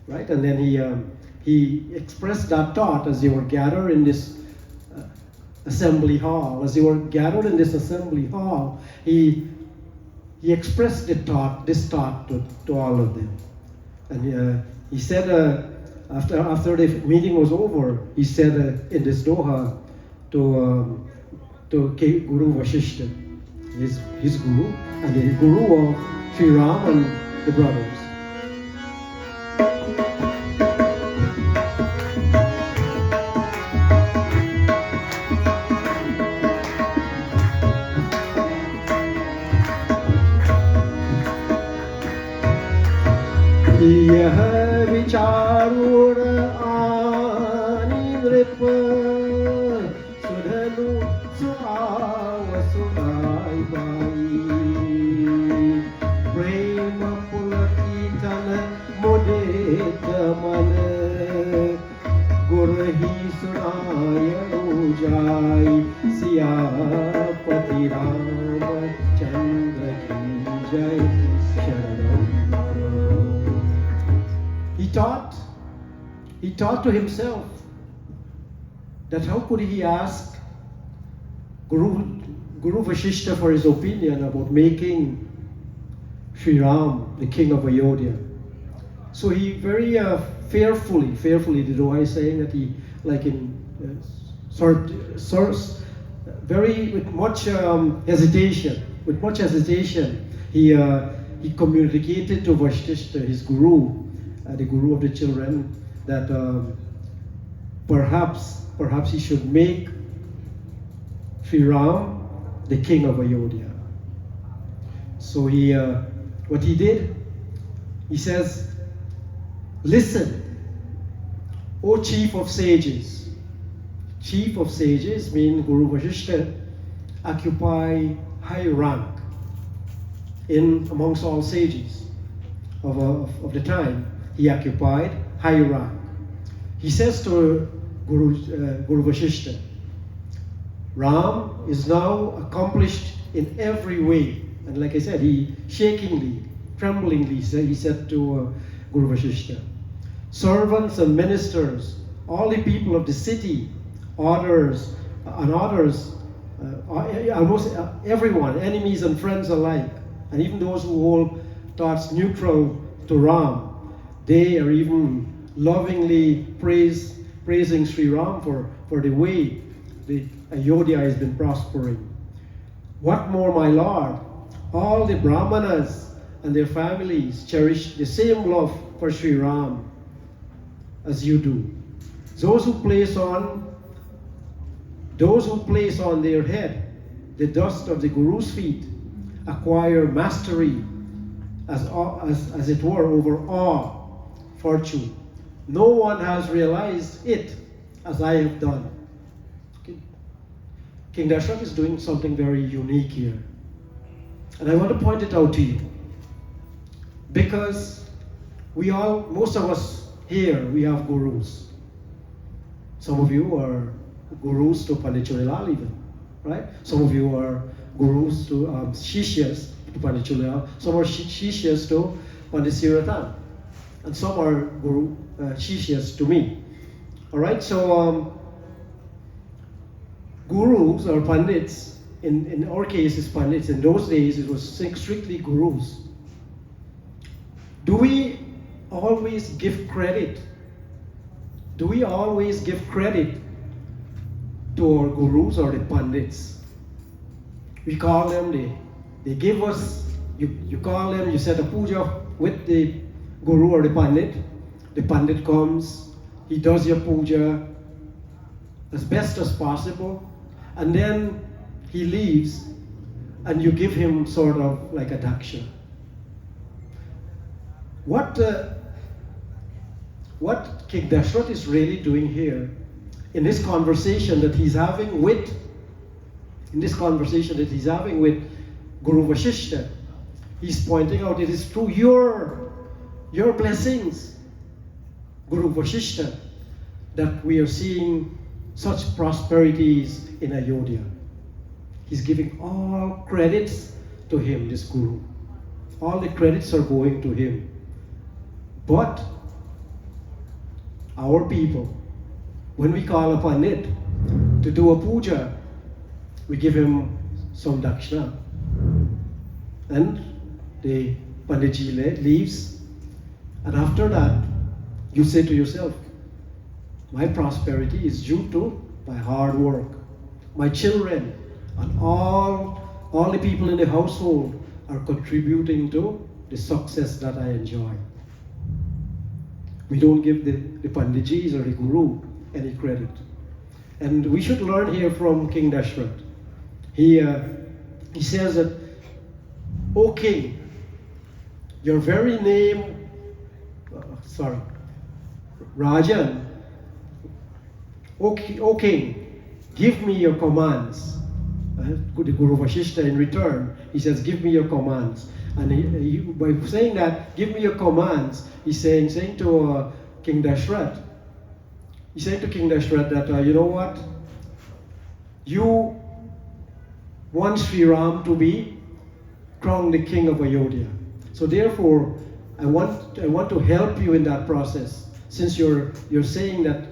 [SPEAKER 4] Right? And then he expressed that thought as they were gathered in this assembly hall. As they were gathered in this assembly hall, he expressed this thought to all of them. And he said, after the meeting was over, he said in this doha to Guru Vasishtha, his guru, and the guru of Sri Ram and the brothers. यह विचारूर आणि नृप सुधनु सुहाव सुनाई by प्रेम पुलकितन मुदित मन गुरही सुनाय जाई सियापति रामचंद्र की जय शरणम He thought to himself that how could he ask Guru Vasishta for his opinion about making Sri Ram the king of Ayodhya. So he very fearfully, the Doha is saying that he, like in very with much hesitation, he communicated to Vasishta, his guru, the guru of the children, that perhaps he should make Sri Ram the king of Ayodhya. So what he did, he says, "Listen, O chief of sages." Chief of sages mean Guru Vasishta occupy high rank amongst all sages of the time. He occupied high rank. He says to Guru Vasishta, Ram is now accomplished in every way. And like I said, he tremblingly, he said to Guru Vasishta, servants and ministers, all the people of the city, almost everyone, enemies and friends alike, and even those who hold thoughts neutral to Ram, they are even lovingly praising Sri Ram for the way the Ayodhya has been prospering. What more, my Lord? All the Brahmanas and their families cherish the same love for Sri Ram as you do. Those who place on their head the dust of the Guru's feet acquire mastery, as it were, over all fortune. No one has realized it as I have done. Okay. King Dasharatha is doing something very unique here. And I want to point it out to you. Because most of us here, we have gurus. Some of you are gurus to Pandit Chulilal even, right? Some of you are gurus to Shishyas to Pandit Chulilal. Some are Shishyas to Pandit Siratan. And some are Shishyas to me. All right, so gurus or Pandits, in our case is Pandits. In those days, it was strictly gurus. Do we always give credit? Do we always give credit to our gurus or the Pandits? We call them, they give us, you call them, you set a puja with the Guru or the Pandit. The Pandit comes, he does your puja as best as possible, and then he leaves, and you give him sort of like a daksha. What King Dasharatha is really doing here in this conversation that he's having with Guru Vasishta, he's pointing out it is through your blessings, Guru Vasishta, that we are seeing such prosperities in Ayodhya. He's giving all credits to him, this Guru. All the credits are going to him. But our people, when we call a Pandit to do a puja, we give him some dakshina. And the Panditji leaves. And after that, you say to yourself, my prosperity is due to my hard work. My children and all the people in the household are contributing to the success that I enjoy. We don't give the Panditjis or the Guru any credit. And we should learn here from King Dasharatha. He says that, O King, your very name, sorry, Rajan, O king, give me your commands. The Guru Vasishtha in return, he says, give me your commands. And by saying that, give me your commands, he's saying to King Dasharatha, he's saying to King Dasharatha that, you know what? You want Sri Ram to be crowned the king of Ayodhya. So therefore, I want to help you in that process, since you're saying that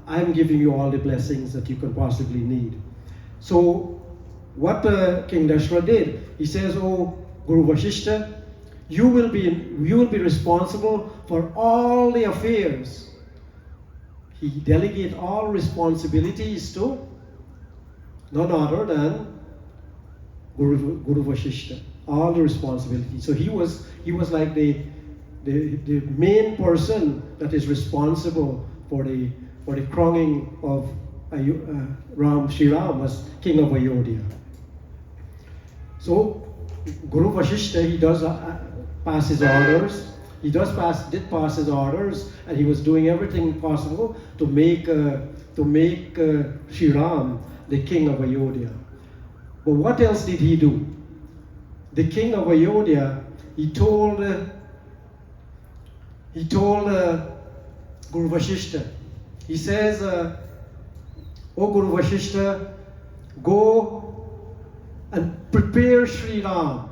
[SPEAKER 4] I'm giving you all the blessings that you can possibly need. So what King Dasharatha did, he says, oh Guru Vasishtha, you will be responsible for all the affairs. He delegated all responsibilities to none other than Guru Vasishtha. All the responsibilities. So he was like the main person that is responsible for the crowning of Sri Ram as king of Ayodhya. So Guru Vasishtha, he does pass his orders. He did pass his orders, and he was doing everything possible to make Sri Ram the king of Ayodhya. But what else did he do? The king of Ayodhya, he told Guru Vasishtha, he says, oh Guru Vasishtha, go and prepare Sri Ram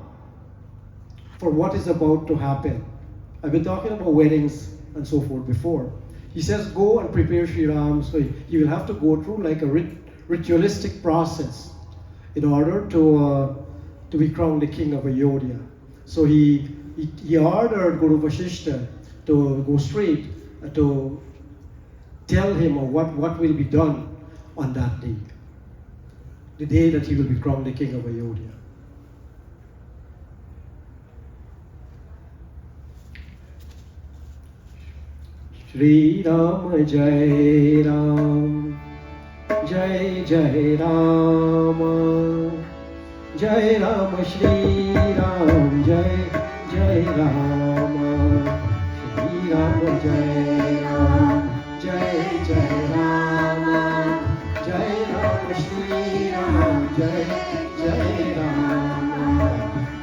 [SPEAKER 4] for what is about to happen. I've been talking about weddings and so forth before. He says, go and prepare Sri Ram. So he will have to go through like a ritualistic process in order to be crowned the king of Ayodhya. So he ordered Guru Vasishtha to go straight to tell him of what will be done on that day, the day that he will be crowned the king of Ayodhya. Shri Ram Jai Ram, Jai Jai Ram, Jai Ram Shri Ram, Jai Jai Ram, Shri Ram Jai Ram, Jai Jai Ram, Jai Ram Shri Ram, Jai Jai Ram.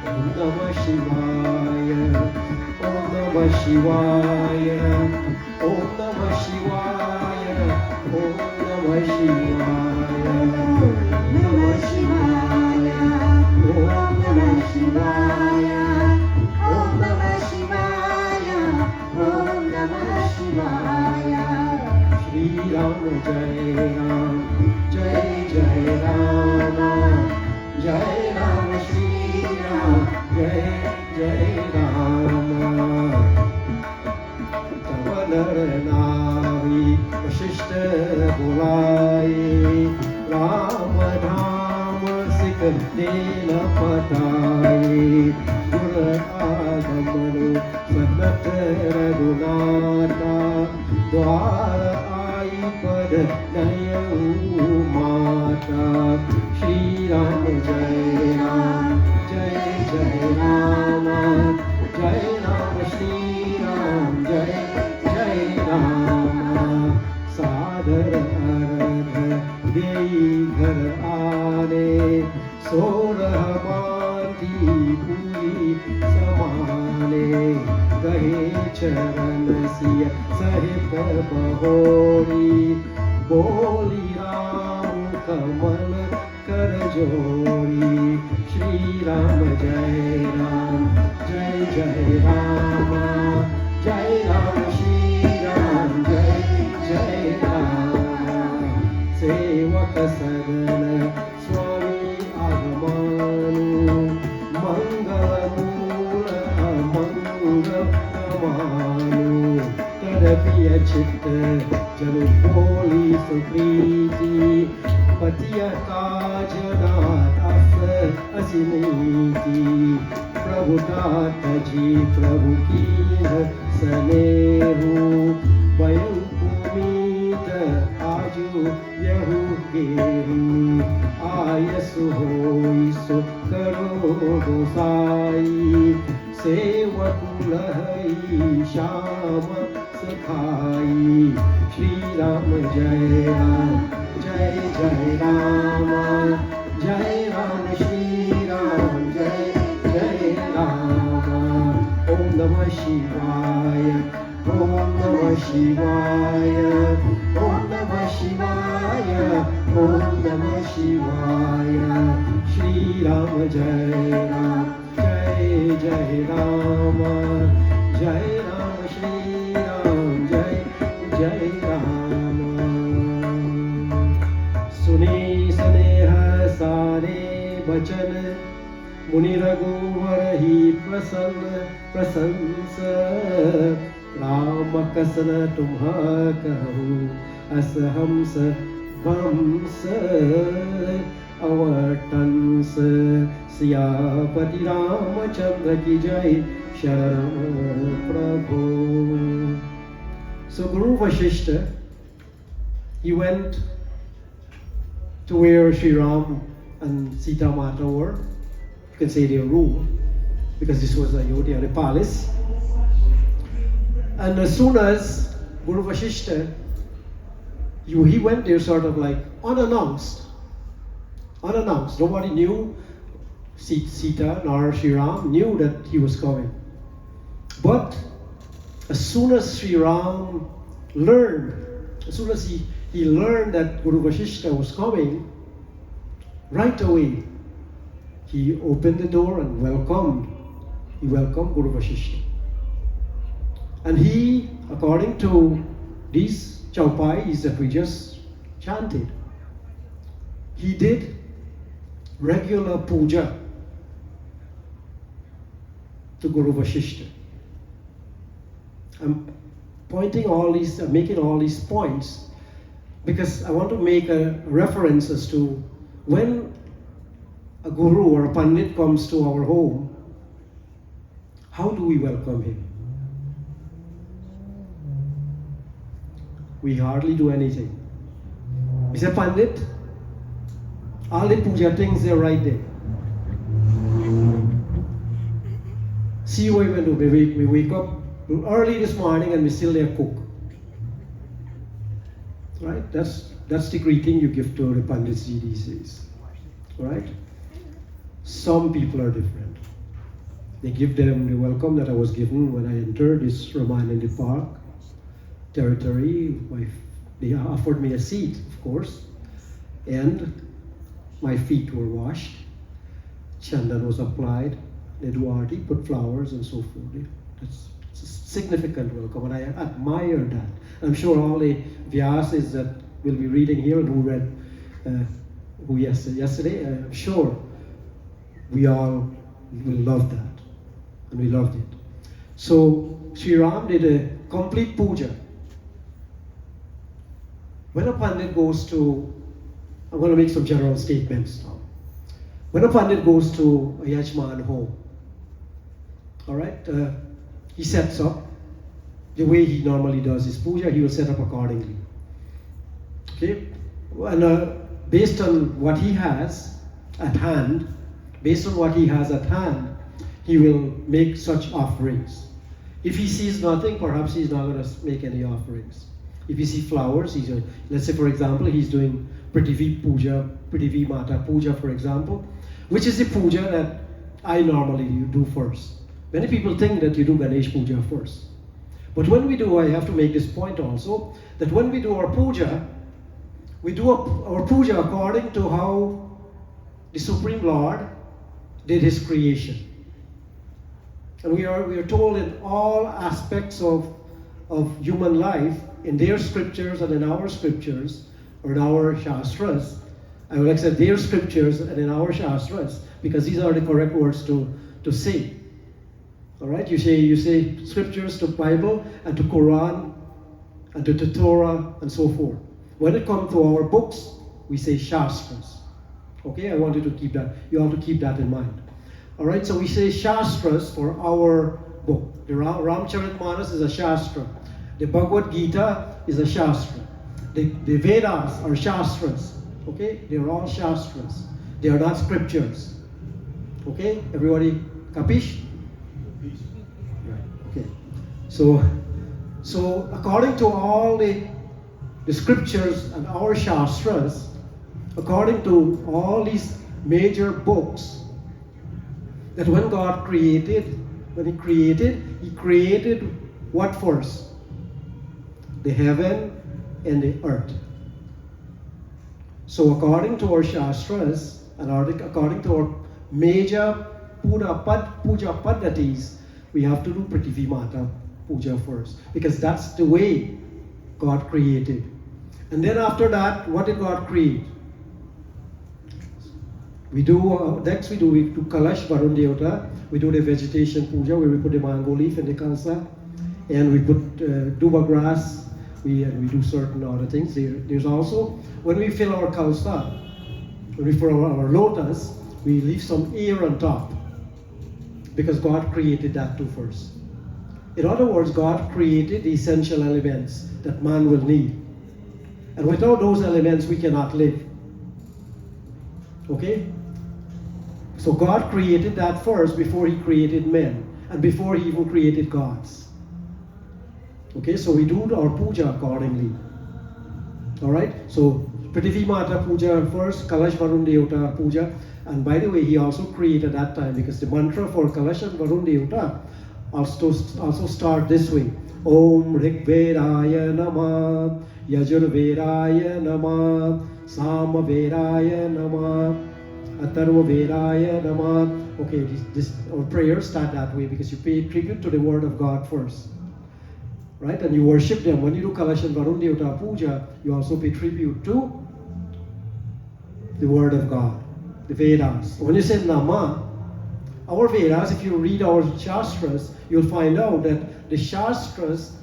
[SPEAKER 4] Om Namah Shivaya, Om Namah Shivaya, Om Namah Shivaya, Om Namah Shivaya, Om Namah Shivaya, Om Namah Shivaya,
[SPEAKER 5] Om Namah Shivaya, Om Namah Shivaya.
[SPEAKER 4] Shri Ram Jai Ram, Jai Jai Ram, Jai Ram Shri Ram, Jai Jai Ram. Tava Nar Nari Vasishtha Bulai, Ram Dham Sikh Dena Patai, Gur Agamanu Sanat Raghunata, Dwar Ai Pad Nayu Mata. Shri Ram Jai Ram, Jai Jai Ram, Jai Ram Shri Ram, Jai Jai Ram. Sadhar Arad Dei Ghar Aane, Sorah Bandi Puri Samane, Gahe Charan Siya Sahit Bahori, Boli Ram Kamal Kar Jori. Shri Ram Jai Ram, Jai Jai Ram, Jai Ram Shri Ram, Jai Jai Ram. Sevak Sadan Swami Agamanu, Mangala Mula Mangala Kamanu, Tadapiya Chitta Janu Boli Supriti, Patiya Kajanat Asa Asiniti, Prabhu Tata Ji Prabhu Ki Sanehu, Bayam Pumita Aju Yahu Gehu, Ayasu Hoi So Karo Gosai, Seva Kulai Shama दिखाई श्री राम जय राम जय जय राम श्री राम जय जय राम ओम नमः शिवाय ओम नमः शिवाय ओम नमः शिवाय ओम नमः शिवाय श्री राम जय राम जय जय राम श्री राम जय जय राम सुनी स्नेह सारे बचन मुनि रघुवर ही प्रशंस राम कसन तुम्ह कहूँ अस हंस वंश अवटंस सियापति रामचंद्र की जय शरण प्रभु. So Guru Vasishta, he went to where Sri Ram and Sita Mata were. You can say their room, because this was Ayodhya, the palace. And as soon as Guru Vasishta, he went there sort of like unannounced. Nobody knew, Sita nor Sri Ram knew that he was coming. But as soon as Sri Ram learned, as soon as he learned that Guru Vasishta was coming, right away he opened the door and welcomed Guru Vasishta. And he, according to these chaupais that we just chanted, he did regular puja to Guru Vasishta. I'm making all these points because I want to make a reference as to when a guru or a pandit comes to our home, how do we welcome him? We hardly do anything. We say, Pandit, all the puja things, they're right there. See what we do. We wake up early this morning and we still there cook. Right? That's the greeting you give to the Pandits these days. Right? Some people are different. They give them the welcome that I was given when I entered this Ramayan in the park territory. They offered me a seat, of course, and my feet were washed. Chandan was applied. They do arti, put flowers and so forth. That's a significant welcome, and I admire that. I'm sure all the Vyaas that will be reading here and who read yesterday, I'm sure we all will love that, and we loved it. So Sri Ram did a complete puja. When a Pandit goes to, I'm going to make some general statements now. When a Pandit goes to a Yajman home, all right, he sets up the way he normally does his puja. He will set up accordingly. Okay, and based on what he has at hand, he will make such offerings. If he sees nothing, perhaps he's not going to make any offerings. If you see flowers, let's say for example, he's doing Prithvi Mata Puja, for example, which is the puja that I normally do first. Many people think that you do Ganesh Puja first. But when we do, I have to make this point also, that when we do our puja, we do our puja according to how the Supreme Lord did his creation. And we are told in all aspects of human life, in their scriptures and in our scriptures, or in our shastras, I will accept their scriptures and in our shastras, because these are the correct words to say. All right, you say scriptures to Bible and to Quran and to the Torah and so forth. When it comes to our books, we say shastras. Okay, I wanted to keep that. You have to keep that in mind. All right, so we say shastras for our book. The Ramcharitmanas is a shastra. The Bhagavad Gita is a shastra. The Vedas are shastras. Okay, they are all shastras. They are not scriptures. Okay, everybody, capish? Right. Okay. So So according to all the scriptures and our shastras, according to all these major books, that when God created, He created what first? The heaven and the earth. So according to our shastras and according to our major puja paddhatis, we have to do Prithvi Mata puja first, because that's the way God created. And then after that, what did God create? We do Kalash Varun Devata. We do the vegetation puja where we put the mango leaf in the kalsa, and we put duba grass. We do certain other things. There's also, when we fill our kalsa, when we fill our lotus, we leave some air on top, because God created that too first. In other words, God created the essential elements that man will need. And without those elements, we cannot live. Okay? So God created that first before He created men, and before He even created gods. Okay, so we do our puja accordingly. Alright? So Prithvi Mata puja first, Kalash Varun Devata puja. And by the way, He also created that time, because the mantra for Kalash and Varun Devata also start this way. Om Rig Vedaya Namah, Yajur Vedaya Namah, Sama Vedaya Namah, Atharva Vedaya Namah. Okay, our prayers start that way, because you pay tribute to the word of God first. Right? And you worship them. When you do Kalash and Varun Devata puja, you also pay tribute to the word of God, the Vedas. When you say Nama, our Vedas, if you read our Shastras, you'll find out that the Shastras,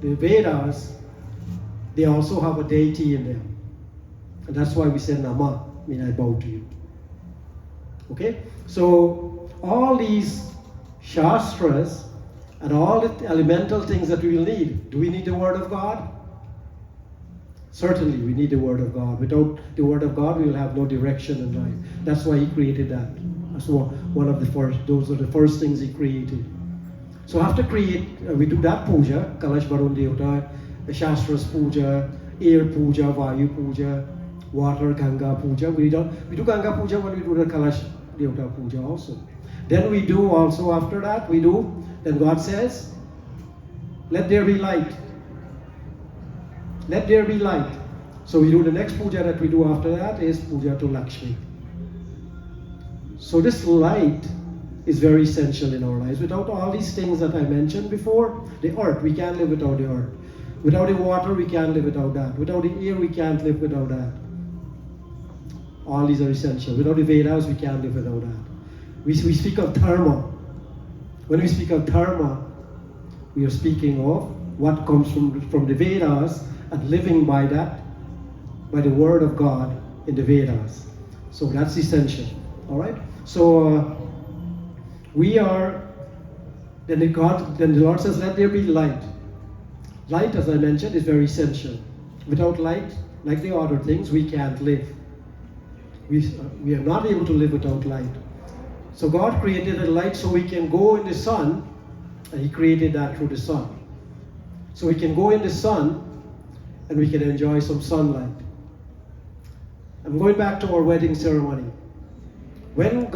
[SPEAKER 4] the Vedas, they also have a deity in them. And that's why we say Nama, I bow to you. Okay? So, all these Shastras and all the elemental things that we will need, do we need the Word of God? Certainly, we need the Word of God. Without the Word of God, we will have no direction in life. That's why He created that. That's one of the first, those are the first things He created. So after we do that puja, Kalash Varun Devata, the Shastras puja, air puja, Vayu puja, water Ganga puja. We do Ganga puja when we do the Kalash Devata puja also. Then we do also after that, then God says, let there be light. Let there be light. So we do the next puja that we do after that is puja to Lakshmi. So this light is very essential in our lives. Without all these things that I mentioned before, the earth, we can't live without the earth. Without the water, we can't live without that. Without the air, we can't live without that. All these are essential. Without the Vedas, we can't live without that. We speak of dharma. When we speak of dharma, we are speaking of what comes from the Vedas and living by that, by the word of God in the Vedas. So that's essential. All right? So then the Lord says, let there be light. Light, as I mentioned, is very essential. Without light, like the other things, we can't live. We are not able to live without light. So God created a light so we can go in the sun, and He created that through the sun. So we can go in the sun, and we can enjoy some sunlight. I'm going back to our wedding ceremony. When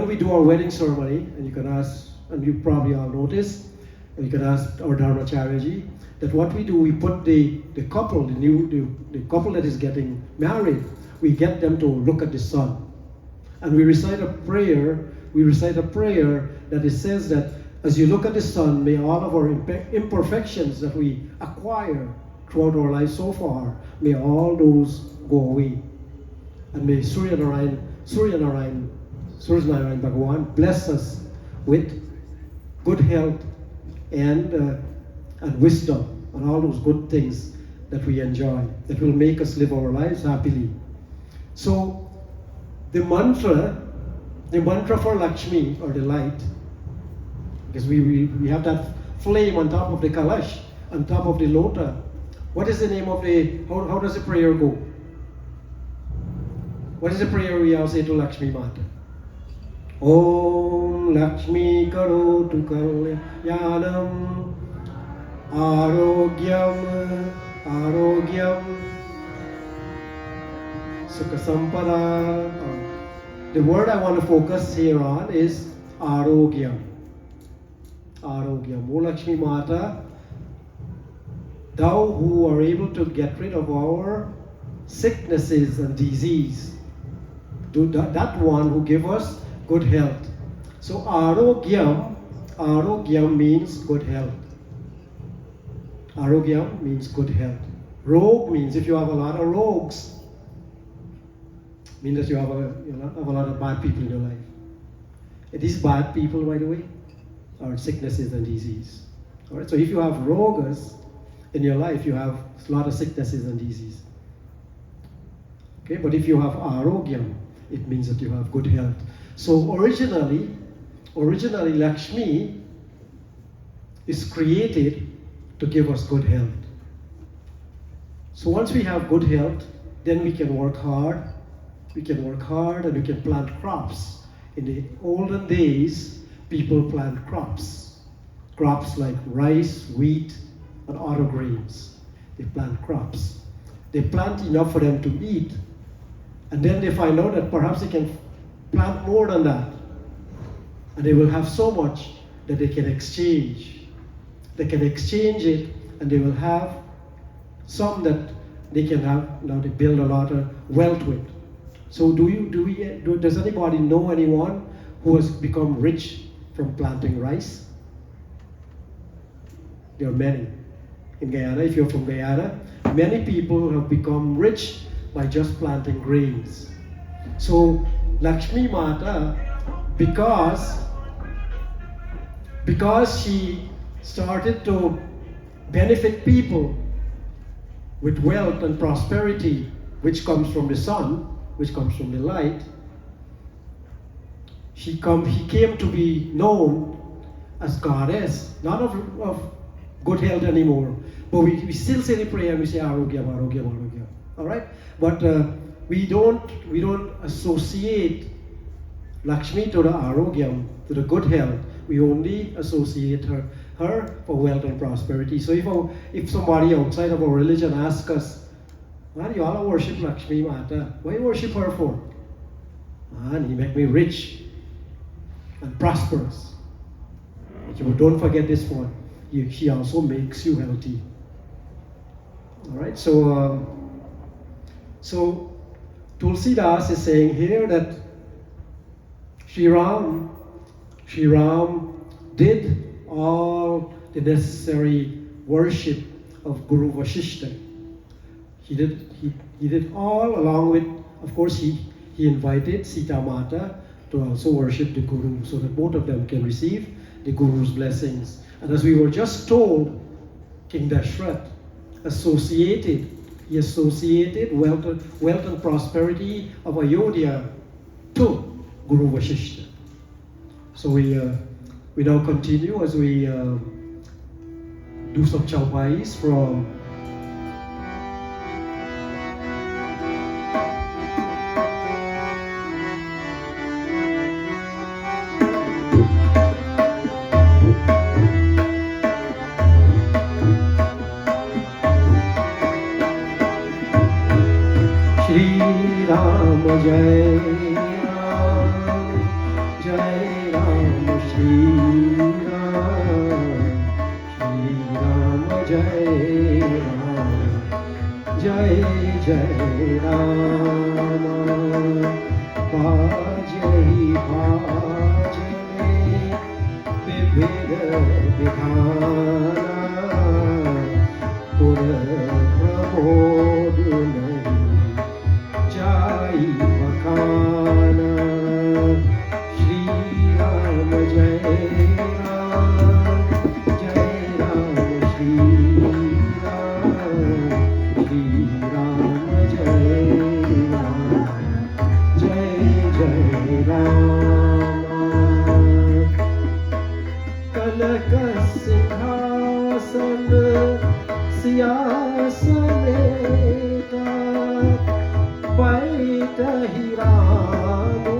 [SPEAKER 4] we do our wedding ceremony, and you can ask, and you probably all noticed, and you can ask our Dharmacharya-ji, that what we do, we put the couple, the couple that is getting married, we get them to look at the sun. And we recite a prayer that it says that as you look at the sun, may all of our imperfections that we acquire throughout our life so far, may all those go away. And may Surya Narayan Bhagawan bless us with good health and wisdom and all those good things that we enjoy, that will make us live our lives happily. So the mantra for Lakshmi, or the light, because we have that flame on top of the kalash, on top of the lota. What is the name of how does the prayer go? What is the prayer we all say to Lakshmi Mata? Om Lakshmi Karotu Kalyanam Arogyam, Arogyam, Sukha Sampada. The word I want to focus here on is Arogyam. Arogyam. O Lakshmi Mata, thou who are able to get rid of our sicknesses and disease, that one who give us good health. So Arogyam, Arogyam means good health. Arogyam means good health. Rog means if you have a lot of rogues, means that you have a lot of bad people in your life. These bad people, by the way, are sicknesses and disease. All right. So if you have rogas in your life, you have a lot of sicknesses and disease. Okay. But if you have arogyam, it means that you have good health. So originally Lakshmi is created to give us good health. So once we have good health, then we can work hard. We can work hard and we can plant crops. In the olden days, people plant crops. Crops like rice, wheat, and other grains. They plant crops. They plant enough for them to eat. And then they find out that perhaps they can plant more than that. And they will have so much that they can exchange. They can exchange it and they will have some that they can have, now they build a lot of wealth with. So does anybody know anyone who has become rich from planting rice? There are many. In Guyana, if you're from Guyana, many people have become rich by just planting grains. So Lakshmi Mata, because she started to benefit people with wealth and prosperity, which comes from the sun, which comes from the light, he came to be known as goddess, not of good health anymore. But we still say the prayer and we say Arogyam, Arogyam, Arogyam. All right? But we don't associate Lakshmi to the Arogyam, to the good health. We only associate her for wealth and prosperity. So if somebody outside of our religion asks us, man, you all worship Lakshmi Mata, why you worship her for? Man, he make me rich and prosperous. But don't forget this one. She also makes you healthy. All right, so Tulsidas is saying here that Sri Ram did all the necessary worship of Guru Vasishta. He did all along with, of course, he invited Sita Mata to also worship the Guru so that both of them can receive the Guru's blessings. And as we were just told, King Dasharatha associated wealth and prosperity of Ayodhya to Guru Vasishta. So we now continue as we do some chaupais from Jai Ram, Jai Ram, Shri Ram, Shri Ram, Jai Ram, Jai Jai Ram, Bhajai Bhajai, Vibhida Vidhana, Pura Pramod Jai Makana, Shri Ram, Jai Ram, Jai Ram, Shri Ram, Shri Ram, Jai Ram, Jai Jai Ram. Kalaka Singhasana Siyasaneta Paita Hiranu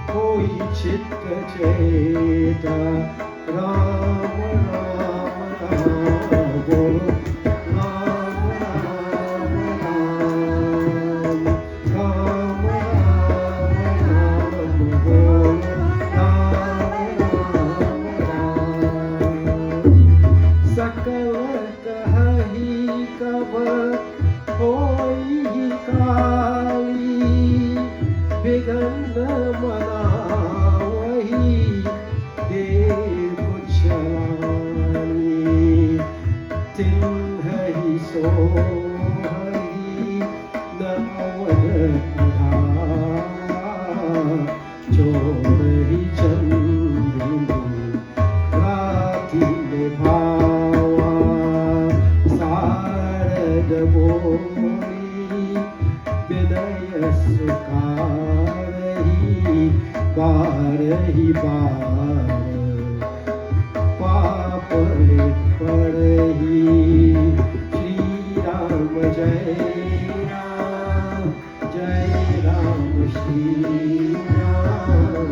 [SPEAKER 4] Koi Chitta Cheta Ram Ram तिन हरि सो हरि न oven छोड़ ही चंदिनी राधि में भावा सारद बोली विनय सुखारही बारही बार पापले पड़ही श्री राम जय राम श्री राम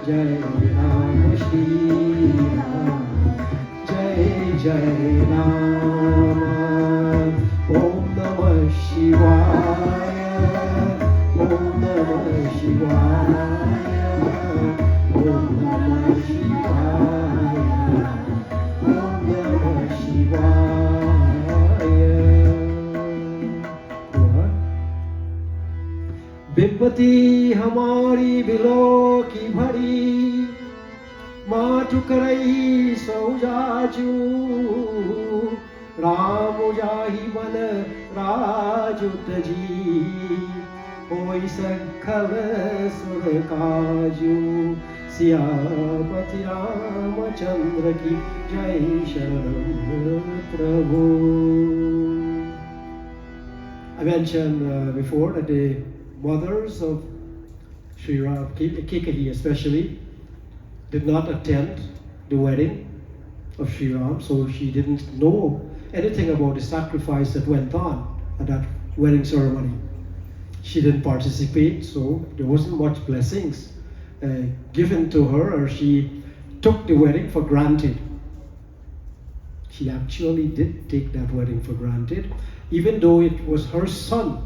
[SPEAKER 4] जय राम श्री राम जय जय राम ओम नमः शिवाय ओम नमः शिवाय ओम नमः शिवाय ओम नमः शिवाय विपत्ति हमारी बिलो की भरी माटु करई सौजाजू राम जाहि बन राजुत जी होई सखल सुर काजू सियापति रामचंद्र की जय शरण प्रभु. I mentioned before that the mothers of Sri Ram, Kikehi especially, did not attend the wedding of Sri Ram, so she didn't know anything about the sacrifice that went on at that wedding ceremony. She didn't participate, so there wasn't much blessings given to her, or she took the wedding for granted. She actually did take that wedding for granted, even though it was her son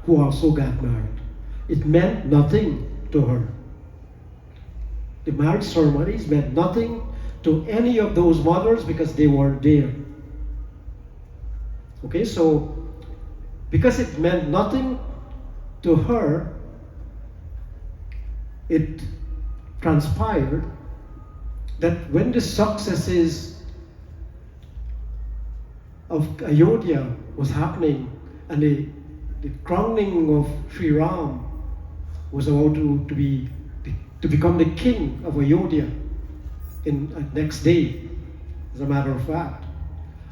[SPEAKER 4] who also got married. It meant nothing to her. The marriage ceremonies meant nothing to any of those mothers because they weren't there. Okay, so because it meant nothing to her, it transpired that when the successes of Ayodhya was happening and the crowning of Sri Ram was about to become the king of Ayodhya in next day, as a matter of fact,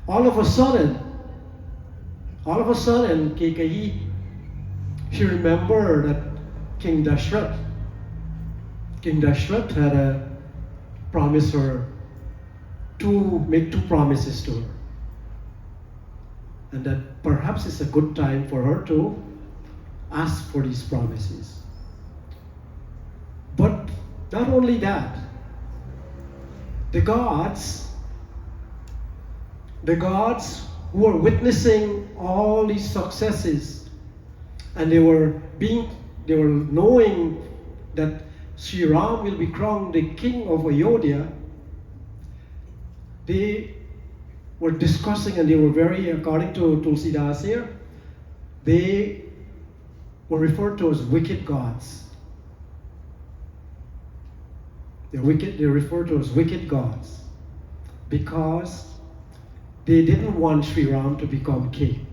[SPEAKER 4] all of a sudden, Kikehi, she remembered that King Dasharatha had promised her to make two promises to her, and that perhaps it's a good time for her to ask for these promises. But not only that, the gods who were witnessing all these successes, and they were knowing that Sri Ram will be crowned the king of Ayodhya, they were discussing, and they were very, according to Tulsidas here, they were referred to as wicked gods. They're referred to as wicked gods because they didn't want Sri Ram to become king.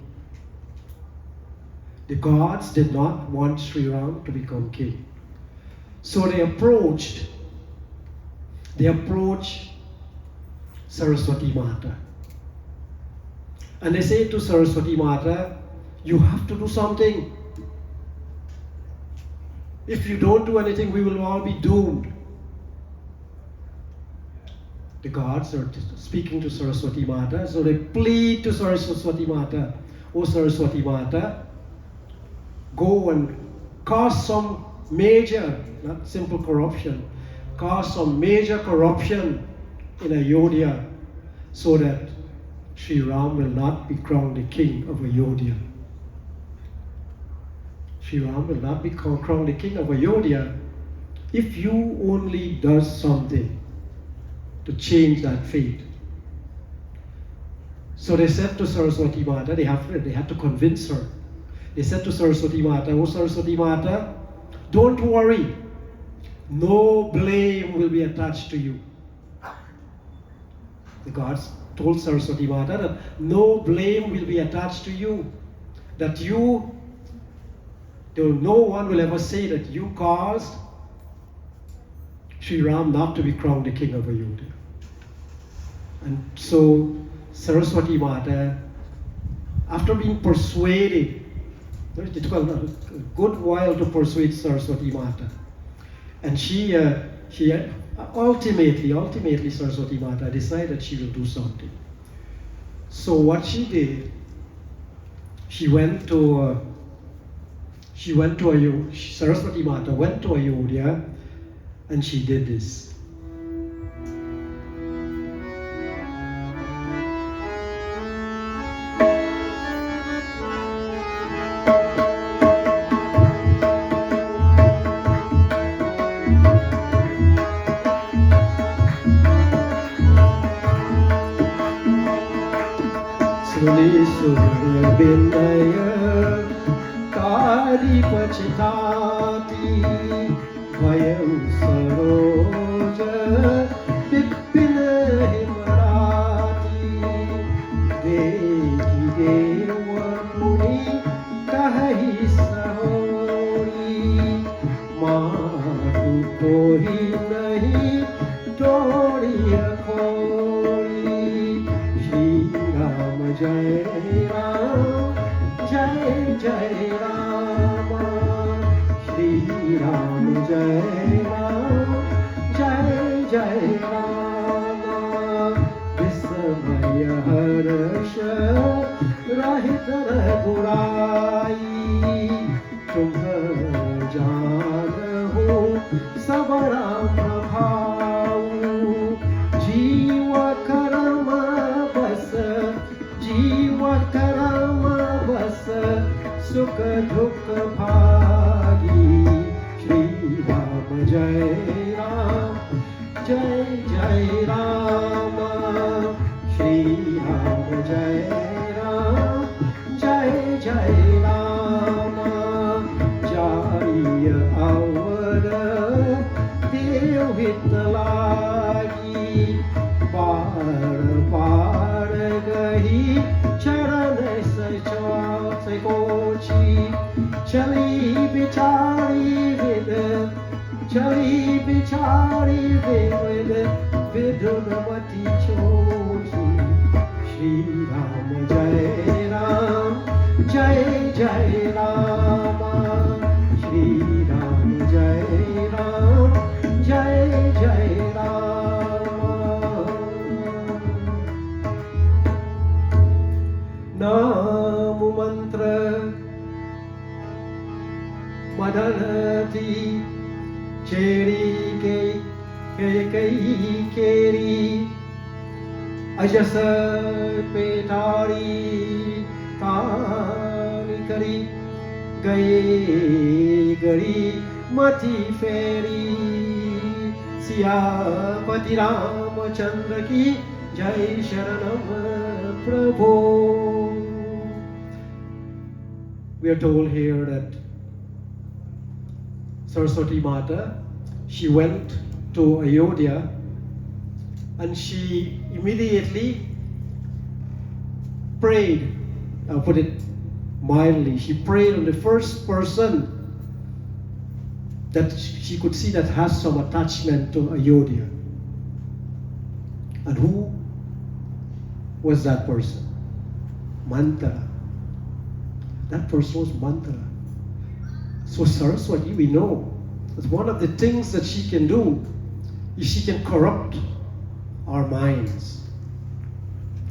[SPEAKER 4] The gods did not want Sri Ram to become king. So they approached Saraswati Mata. And they say to Saraswati Mata, you have to do something. If you don't do anything, we will all be doomed. The gods are speaking to Saraswati Mata, so they plead to Saraswati Mata, "O Saraswati Mata, go and cause some major, not simple corruption, cause some major corruption in Ayodhya so that Sri Ram will not be crowned the king of Ayodhya." Sri Ram will not be crowned the king of Ayodhya if you only does something to change that fate. So they said to Saraswati Mata, they had to convince her. They said to Saraswati Mata, "Oh Saraswati Mata, don't worry. No blame will be attached to you." The gods told Saraswati Mata that no blame will be attached to you, that no one will ever say that you caused Sri Ram not to be crowned the king of Ayodhya. And so Saraswati Mata, after being persuaded, it took a good while to persuade Saraswati Mata, and she ultimately Saraswati Mata decided she will do something. So what she did, Saraswati Mata went to Ayodhya, and she did this. Suni binaya kari pachitati bhayam saroja pipina himarati deki deva puni kahi sahori matu kohi nahi tori rakhori Shri Ram Jai Ram Jai Jai Rama Shri Ram Jai Ram Jai Jai Rama Vismaya Harsha Rahit Raghurai Tumh jaan ho sab Ram bhau Jiva karma bas Jiva karma bas Sukha dukha bhagi Shri Ram Jai Ram Jai Jai Rama Shri Ram Jai Ram Jai Jai Rama Jaya Avada Dev Hitalagi Par par gahi charan sai kochi chali bichari ved vidunavati choti Shri Ram Jai Ram Jai Jai Rama Shri Ram Jai Ram Jai Jai Rama Namu mantra Madhanati Cheri Kai Keri Ajasa Petari Tani Kari Gaye Gari Mati Feri Siyapati Ramachandra Ki Jai Sharanam Prabhu. We are told here that Saraswati Mata, she went to Ayodhya and she immediately prayed, I'll put it mildly, she prayed on the first person that she could see that has some attachment to Ayodhya. And who was that person? Manthara. That person was Manthara. So Saraswati, we know that one of the things that she can do is she can corrupt our minds.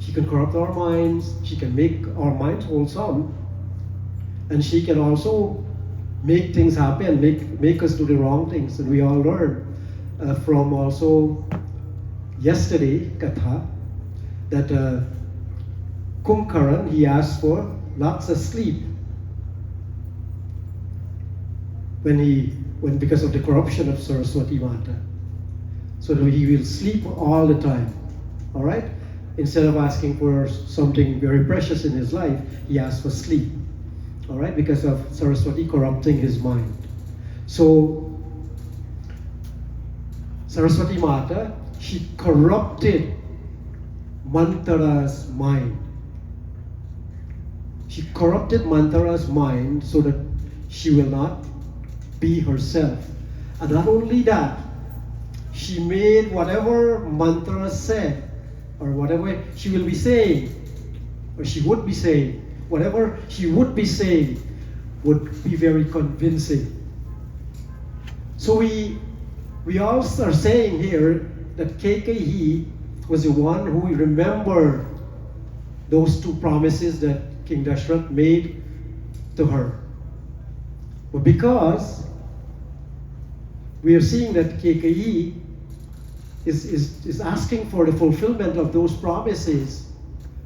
[SPEAKER 4] She can corrupt our minds, she can make our minds wholesome, and she can also make things happen, make us do the wrong things. And we all learned from also yesterday, Katha, that Kumkaran, he asked for lots of sleep when because of the corruption of Saraswati Mata. So that he will sleep all the time. All right? Instead of asking for something very precious in his life, he asked for sleep. All right? Because of Saraswati corrupting his mind. So Saraswati Mata, she corrupted Manthara's mind. She corrupted Manthara's mind so that she will not be herself. And not only that, she made whatever Manthara said, or whatever she will be saying, or she would be saying, whatever she would be saying would be very convincing. So we all are saying here that KKE was the one who remembered those two promises that King Dasharatha made to her. But because we are seeing that KKE is asking for the fulfillment of those promises,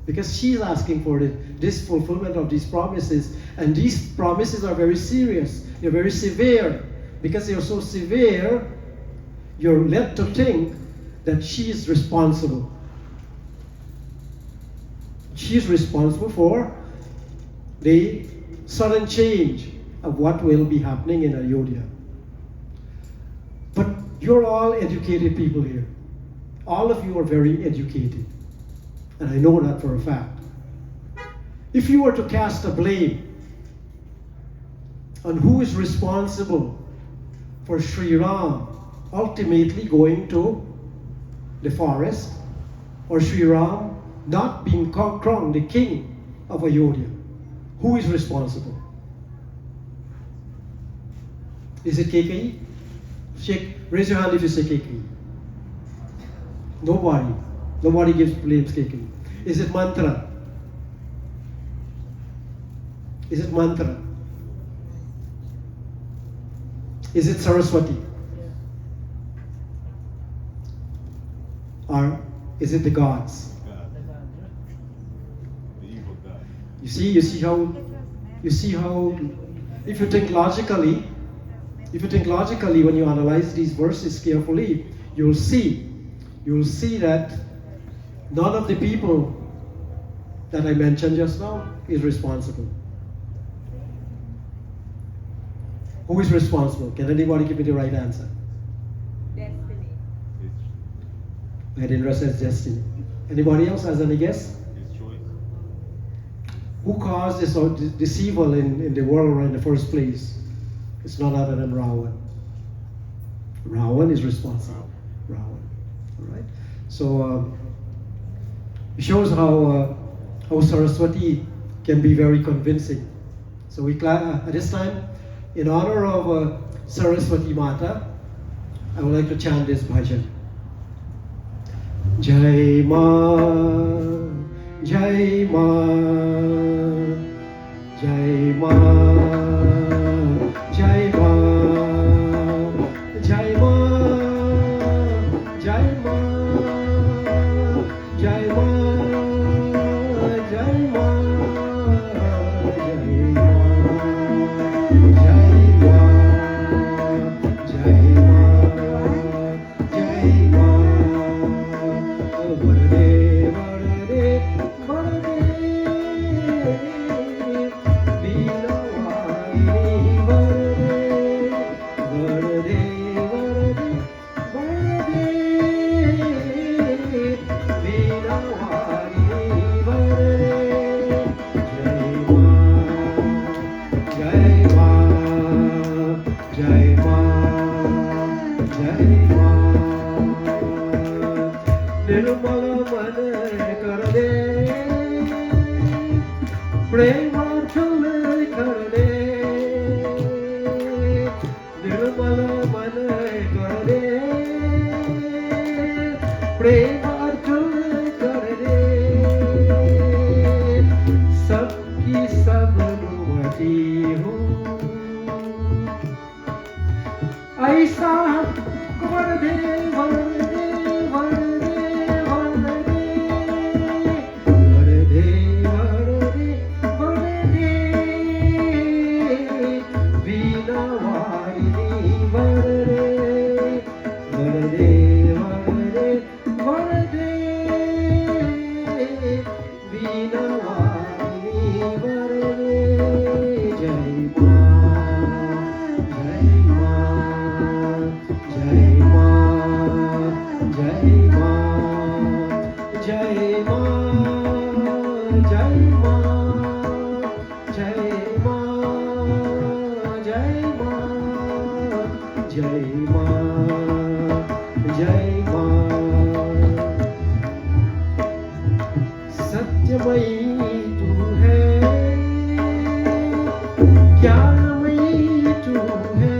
[SPEAKER 4] because she's asking for this fulfillment of these promises, and these promises are very serious, they're very severe. Because they are so severe, you're led to think that she is responsible. She's responsible for the sudden change of what will be happening in Ayodhya. But you're all educated people here. All of you are very educated. And I know that for a fact. If you were to cast a blame on who is responsible for Sri Ram ultimately going to the forest, or Sri Ram not being crowned the king of Ayodhya, who is responsible? Is it KKE? Raise your hand if you say KKE. Nobody. Nobody blames KKE. Is it Manthara? Is it Manthara? Is it Saraswati? Or is it the gods? You see how, if you think logically, when you analyze these verses carefully, you'll see that none of the people that I mentioned just now is responsible. Who is responsible? Can anybody give me the right answer?
[SPEAKER 6] Destiny.
[SPEAKER 4] Mahadeo says destiny. Anybody else has any guess?
[SPEAKER 7] His choice.
[SPEAKER 4] Who caused this evil in the world in the first place? It's none other than Ravan. Ravan is responsible. Ravan. All right. So it shows how Saraswati can be very convincing. So at this time, in honor of Saraswati Mata, I would like to chant this bhajan. Jai Ma, Jai Ma, Jai Ma, Jai Ma, Jai Ma, Jai Ma, Jai Ma, Jai Ma, Jai Ma, Jai Ma, Jai Ma, Jai Ma, Jai Ma, Jai Ma. सत्यमयी तू है, ज्ञानमयी तू है,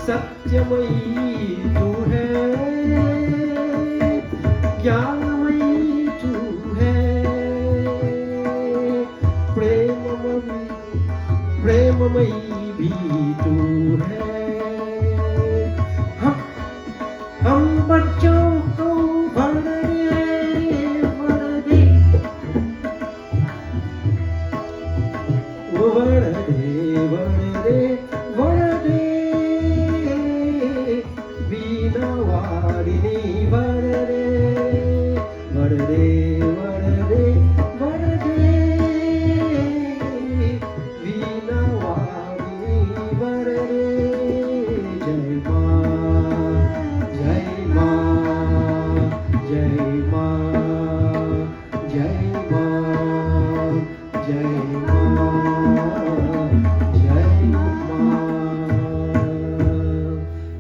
[SPEAKER 4] सत्यमयी तू है, ज्ञानमयी तू है, प्रेममयी भी तू है। हम बच्चों को भर दे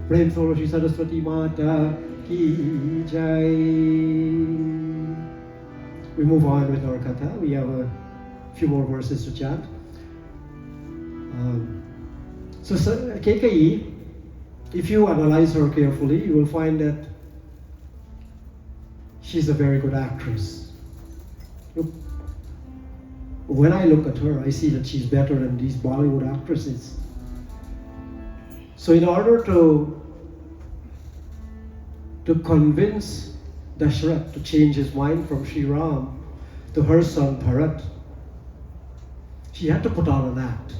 [SPEAKER 4] प्रेम से श्री सरस्वती माता की जय. We move on with our katha. We have a few more verses to chant. So KKE, if you analyze her carefully, you will find that she's a very good actress. When I look at her, I see that she's better than these Bollywood actresses. So in order to convince Dasharatha to change his mind from Sri Ram to her son Bharat, she had to put on an act.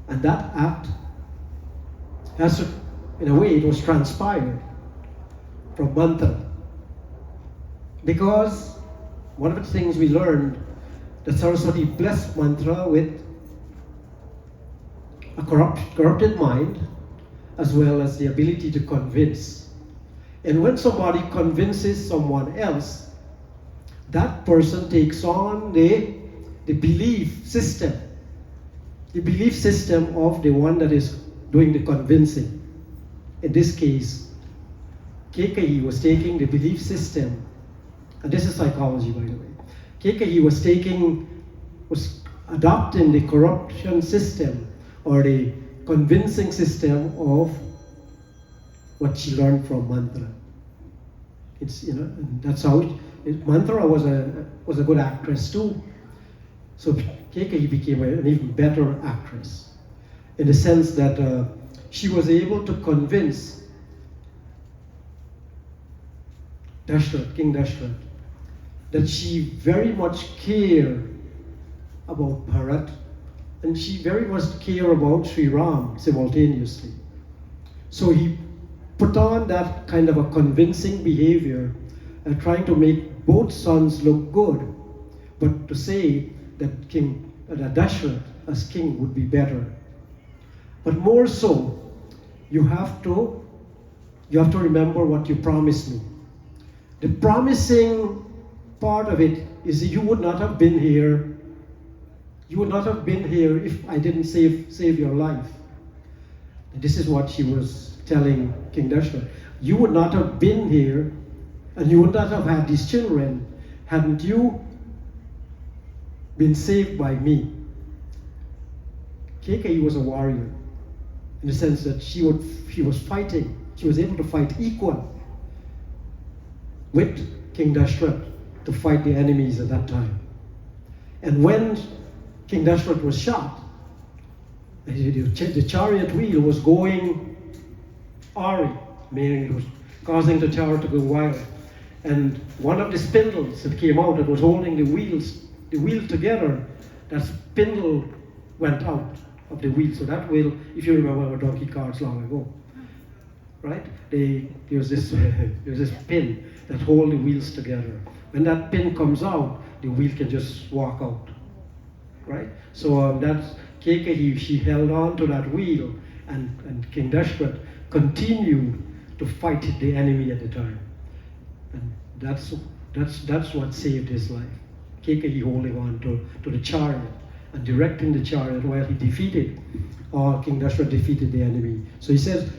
[SPEAKER 4] And that act has to, in a way, it was transpired from Manthara. Because one of the things we learned, that Saraswati blessed Manthara with a corrupted mind, as well as the ability to convince. And when somebody convinces someone else, that person takes on the belief system. The belief system of the one that is doing the convincing. In this case, KKE was taking the belief system, and this is psychology, by the way. KKE was adopting the corruption system or the convincing system of what she learned from Manthara. It's, you know, and that's how Manthara was a good actress too. So KKE became an even better actress in the sense that she was able to convince Dasharatha, King Dasharatha, that she very much cared about Bharat and she very much cared about Sri Ram simultaneously. So he put on that kind of a convincing behavior, trying to make both sons look good, but to say that that Dasharatha as king would be better. But more so, you have to remember what you promised me. The promising part of it is that you would not have been here. You would not have been here if I didn't save your life. And this is what she was telling King Dasharatha. You would not have been here, and you would not have had these children, hadn't you been saved by me. KKE was a warrior in the sense that she was fighting. She was able to fight equal with King Dasharatha to fight the enemies at that time. And when King Dasharatha was shot, the chariot wheel was going awry, meaning it was causing the chariot to go wild. And one of the spindles that came out that was holding the wheel together, that spindle went out of the wheel. So that wheel, if you remember our donkey carts long ago, right? There was this pin that hold the wheels together. When that pin comes out, the wheel can just walk out, right? So that's KKE, she held on to that wheel, and King Dasharatha continued to fight the enemy at the time. And That's what saved his life. Keikahi holding on to the chariot and directing the chariot while he defeated, King Dasharatha defeated the enemy. So he says,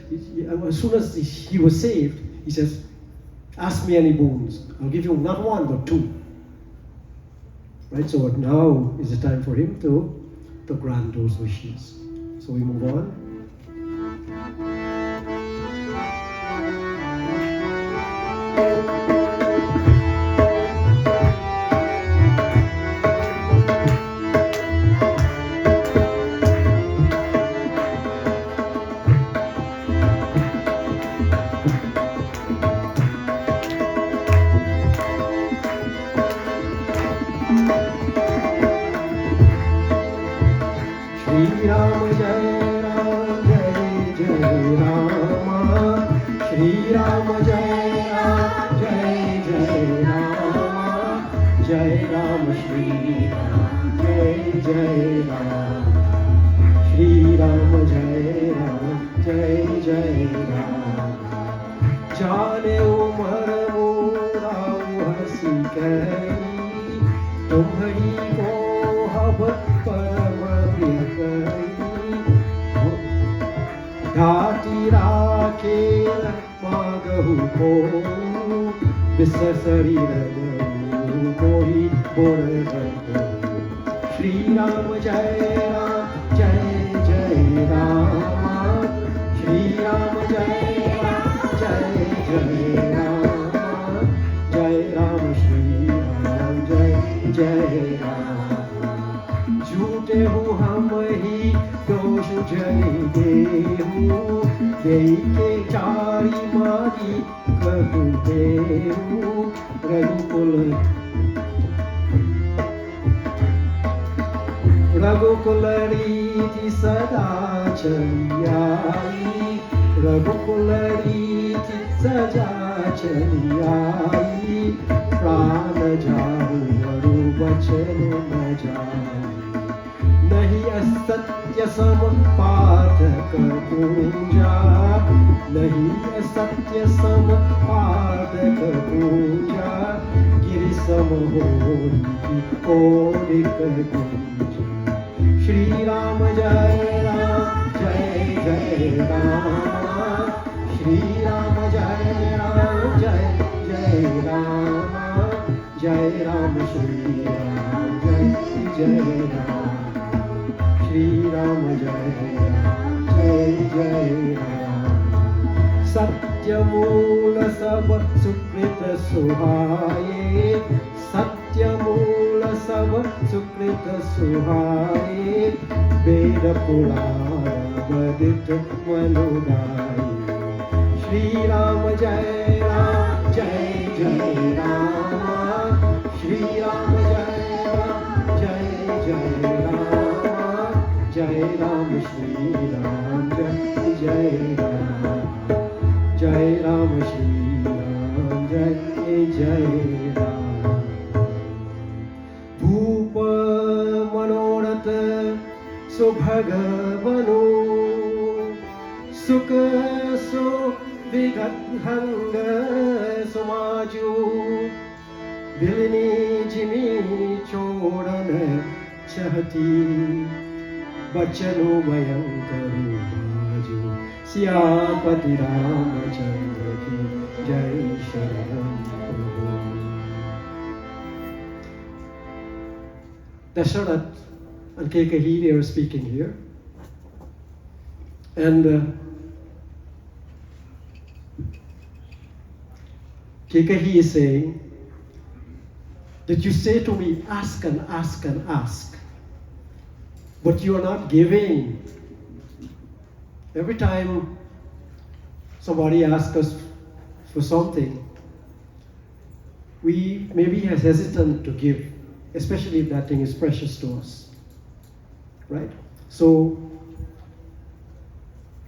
[SPEAKER 4] as soon as he was saved, he says, ask me any boons. I'll give you not one, but two. Right, so now is the time for him to grant those wishes. So we move on. Dasharatha and Keikahi, they are speaking here. And Keikahi is saying that you say to me, ask and ask and ask, but you are not giving. Every time somebody asks us for something, we may be hesitant to give, especially if that thing is precious to us, right? So,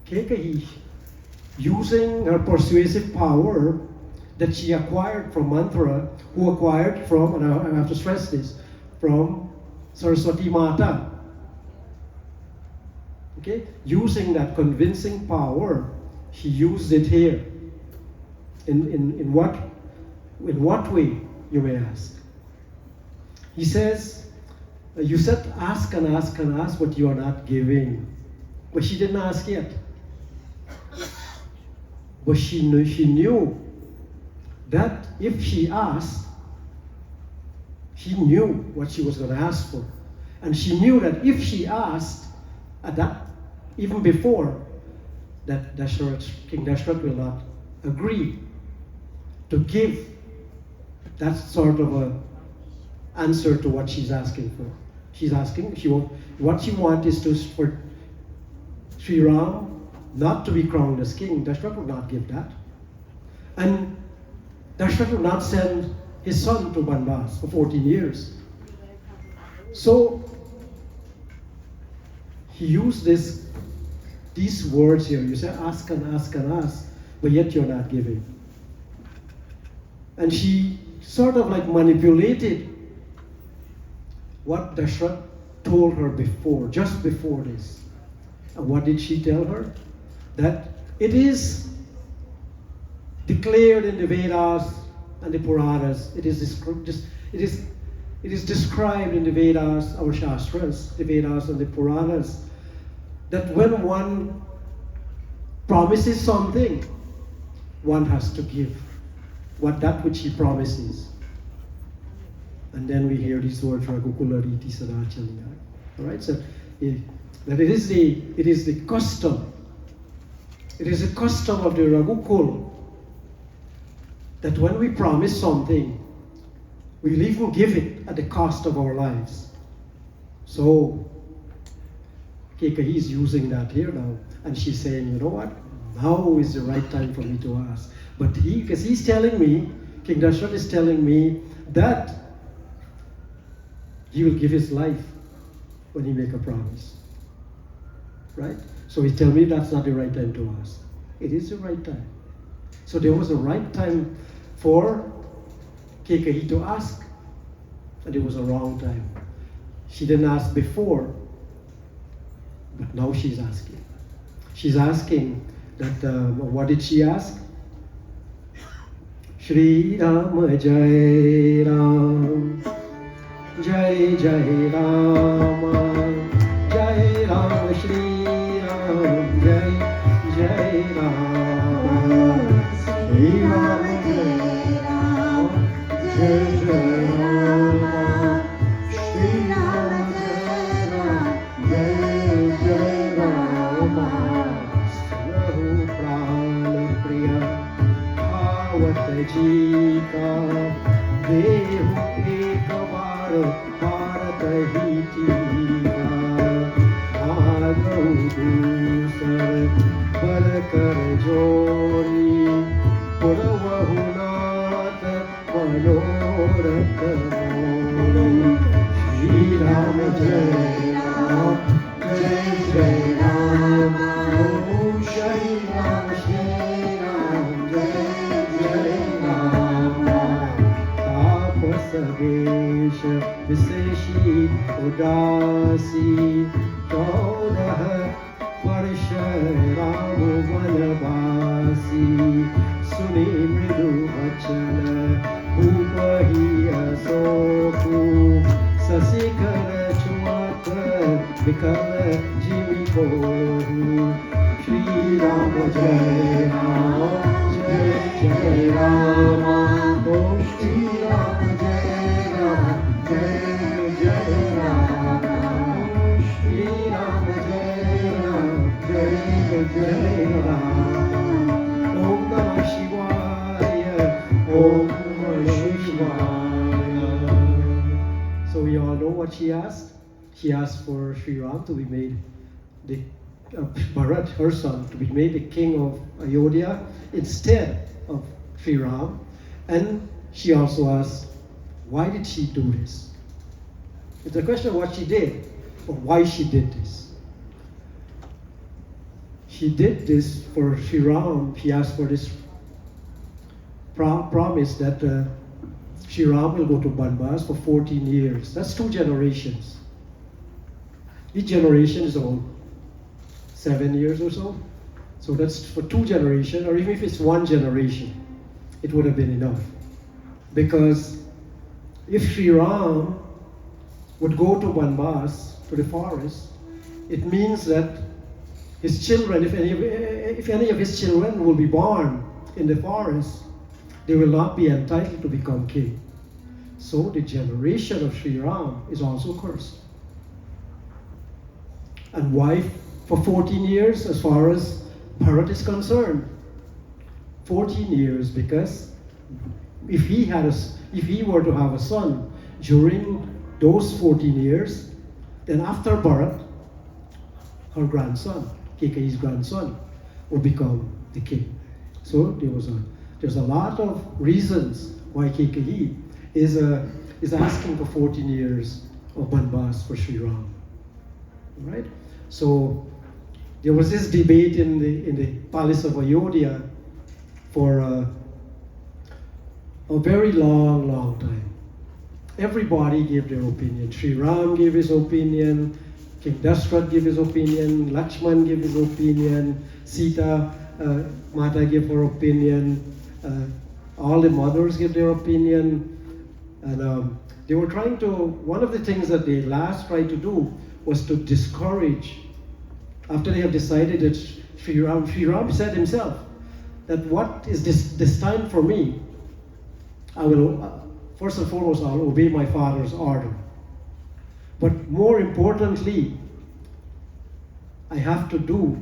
[SPEAKER 4] Keikahi, using her persuasive power that she acquired from Manthara, who acquired from, and I have to stress this, from Saraswati Mata. Okay, using that convincing power, she used it here. In what In what way, you may ask? He says, you said ask and ask and ask, but you are not giving. But she didn't ask yet. But she knew that if she asked, she knew what she was going to ask for. And she knew that if she asked, at that, even before, that King Dasharatha will not agree to give that sort of a answer to what she's asking for. She's asking, what she wants is for Sri Ram not to be crowned as king. Dasharatha would not give that. And Dasharatha would not send his son to Banvas for 14 years. So he used these words here. You say ask and ask and ask, but yet you're not giving. And she sort of like manipulated what Dasharatha told her before, just before this. And what did she tell her? That it is declared in the Vedas and the Puranas. It is described in the Vedas, our Shastras, the Vedas and the Puranas, that when one promises something, one has to give that which he promises. And then we hear these words, Ragukula Riti Sadachalya. All right, so that it is the custom. It is the custom of the Ragukul that when we promise something, we will give it at the cost of our lives. So Keikahi is using that here now, and she's saying, you know what? Now is the right time for me to ask. But because he's telling me, King Dasharatha is telling me that he will give his life when he make a promise. Right? So he tell me that's not the right time to ask. It is the right time. So there was a right time for Keikahi to ask, and it was a wrong time. She didn't ask before, but now she's asking. She's asking that, what did she ask? Shri Ram Jai Ram, Jai Jai Ram, Jai Ram Shri Ram, Jai Jai Ram, Shri Ram Jai Ram, Jai Jai Ram, Shri Ram Jai Ram, Jai Jai Ram, Sahu Pran Priya Bhavat Ji Ka Dehu Ek Bar Bharat Hi Tika Bhagau Dusar Bal Kar Jori Purvahu Nath Manorat Mori Shri Ram Jai Ram Jai Jai Ram Om Shri Ram Shri Ram Jai Jai Ram Tapas Viseshi Udasi Chaudah Varsh Ram Vanvasi Suni Mridu Vachana Bhupahi Asoku Sasikara Chuata Vikala Jimi Kohu Shri Ram Jai Ram Jai Jai Ram Om Shri Ram Jai Ram Jai Jai Ram Om Shri Ram Jai Ram Jai Jai Ram Om Namah Shivaya Om Namah Shivaya. So we all know what she asked. She asked for Sri Ram to be made Bharat, her son, to be made the king of Ayodhya instead of Sri Ram. And she also asked, why did she do this? It's a question of what she did, or why she did this. She did this for Sri Ram. She asked for this promise that Sri Ram will go to Banvas for 14 years. That's 2 generations. Each generation is about 7 years or so. So that's for 2 generations, or even if it's 1 generation, it would have been enough. Because if Sri Ram would go to Banbas, to the forest, it means that his children, if any of his children will be born in the forest, they will not be entitled to become king. So the generation of Sri Ram is also cursed. And why for 14 years as far as Bharat is concerned? 14 years, because if he were to have a son during those 14 years, then after Bharat, her grandson, Keikayi's grandson, will become the king. So there's a lot of reasons why Keikayi is asking for 14 years of Banbas for Sri Ram. Right? So there was this debate in the palace of Ayodhya for a very long time. Everybody gave their opinion. Sri Ram gave his opinion, King Dasharatha gave his opinion, Lakshman gave his opinion, Sita, Mata gave her opinion, all the mothers gave their opinion, and they were trying to, one of the things that they last tried to do was to discourage, after they have decided that Sri Ram said himself, that what is this time for me, I will, first and foremost, I'll obey my father's order. But more importantly, I have to do,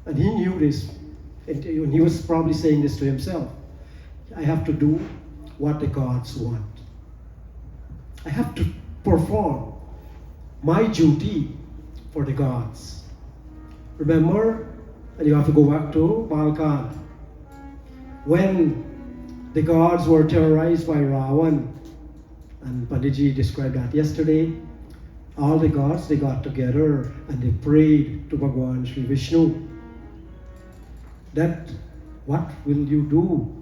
[SPEAKER 4] and he knew this, and he was probably saying this to himself, I have to do what the gods want. I have to perform my duty for the gods. Remember, and you have to go back to Balkan, when the gods were terrorized by Ravan, and Pandit described that yesterday. All the gods, they got together and they prayed to Bhagwan Sri Vishnu that, what will you do?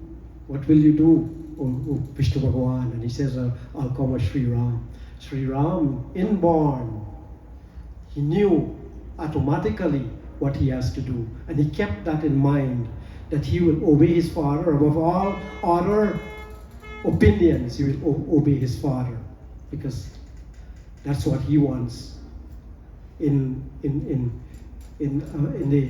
[SPEAKER 4] What will you do, O Vishnu Bhagwan? And he says, I'll come as Sri Ram. Sri Ram, inborn, he knew automatically what he has to do. And he kept that in mind, that he will obey his father above all other opinions. He will obey his father, because that's what he wants. In the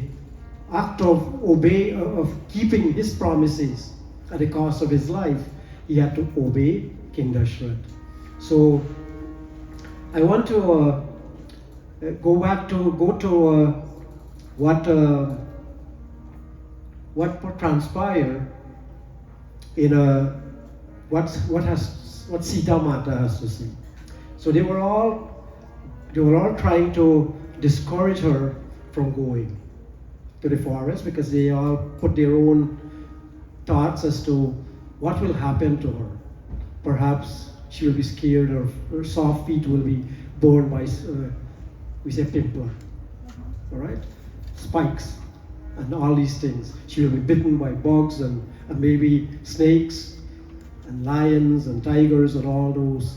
[SPEAKER 4] act of keeping his promises at the cost of his life, he had to obey King Dasharatha. So I want to go to what transpired in what Sita Mata has to say. So they were all trying to discourage her from going to the forest, because they all put their own thoughts as to what will happen to her. Perhaps she will be scared, or her soft feet will be burned by, we say pimpla, all right? Spikes and all these things. She will be bitten by bugs and maybe snakes and lions and tigers, and all those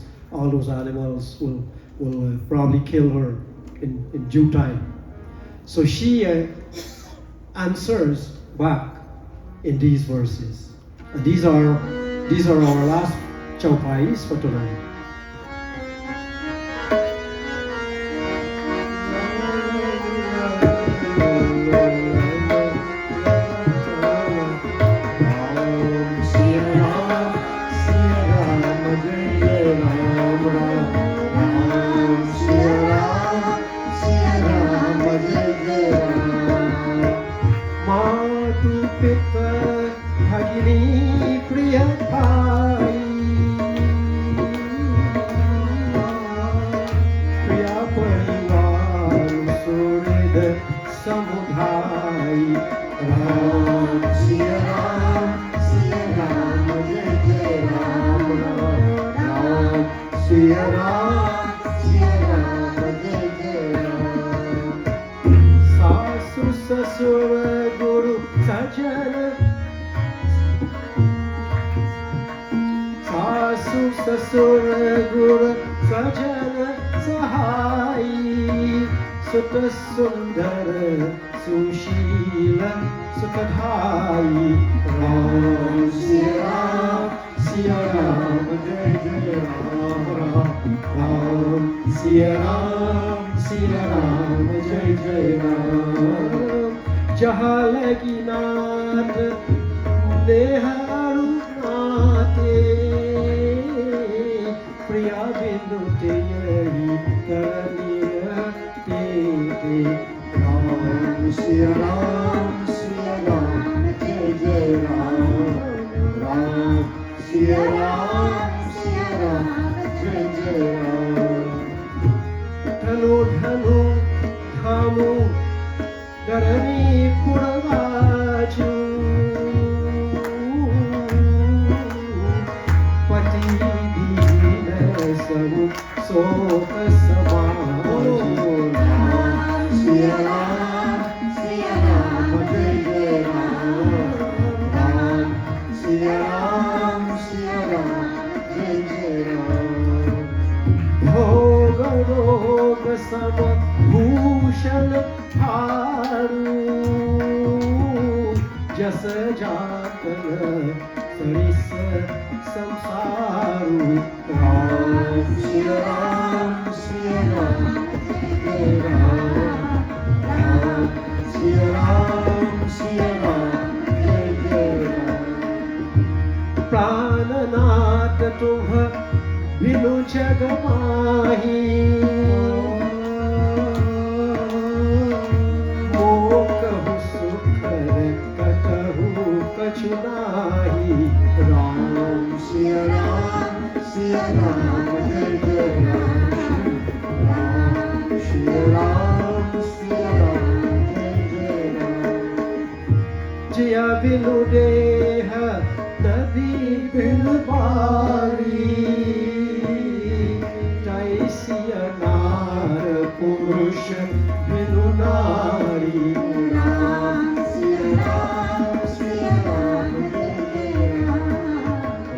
[SPEAKER 4] animals will probably kill her in due time. So she answers back in these verses. And these are our last chaupais for tonight. सुत सुंदर सुशील सुखधाई राम सिया राम जय जय राम राम सिया राम जय जय राम जहाँ लगी नाथ नेहरू नाते प्रिया बिंदु तेरी करनीय ते राम सिया राम जय जय राम सिया राम जय जय राम धनु धनु धामु धरणी पुरवाजू पति दीन सब सोत समाजू सिया राम जय जय राम सिया राम जय जय राम भोग रोग सब भूषण हारू जस जातन सरिस संसारू राम सिया राम जय राम सिया राम जय जय राम प्राणनाथ तुम बिनु जग माही मोकहु सुख कटहु कछु नाही राम सिया राम जय जय राम सिया राम जय जय राम जिया बिनु देह नदी बिनु पारी तैसिया नार पुरुष बिनु नारी राम सिया राम जय जय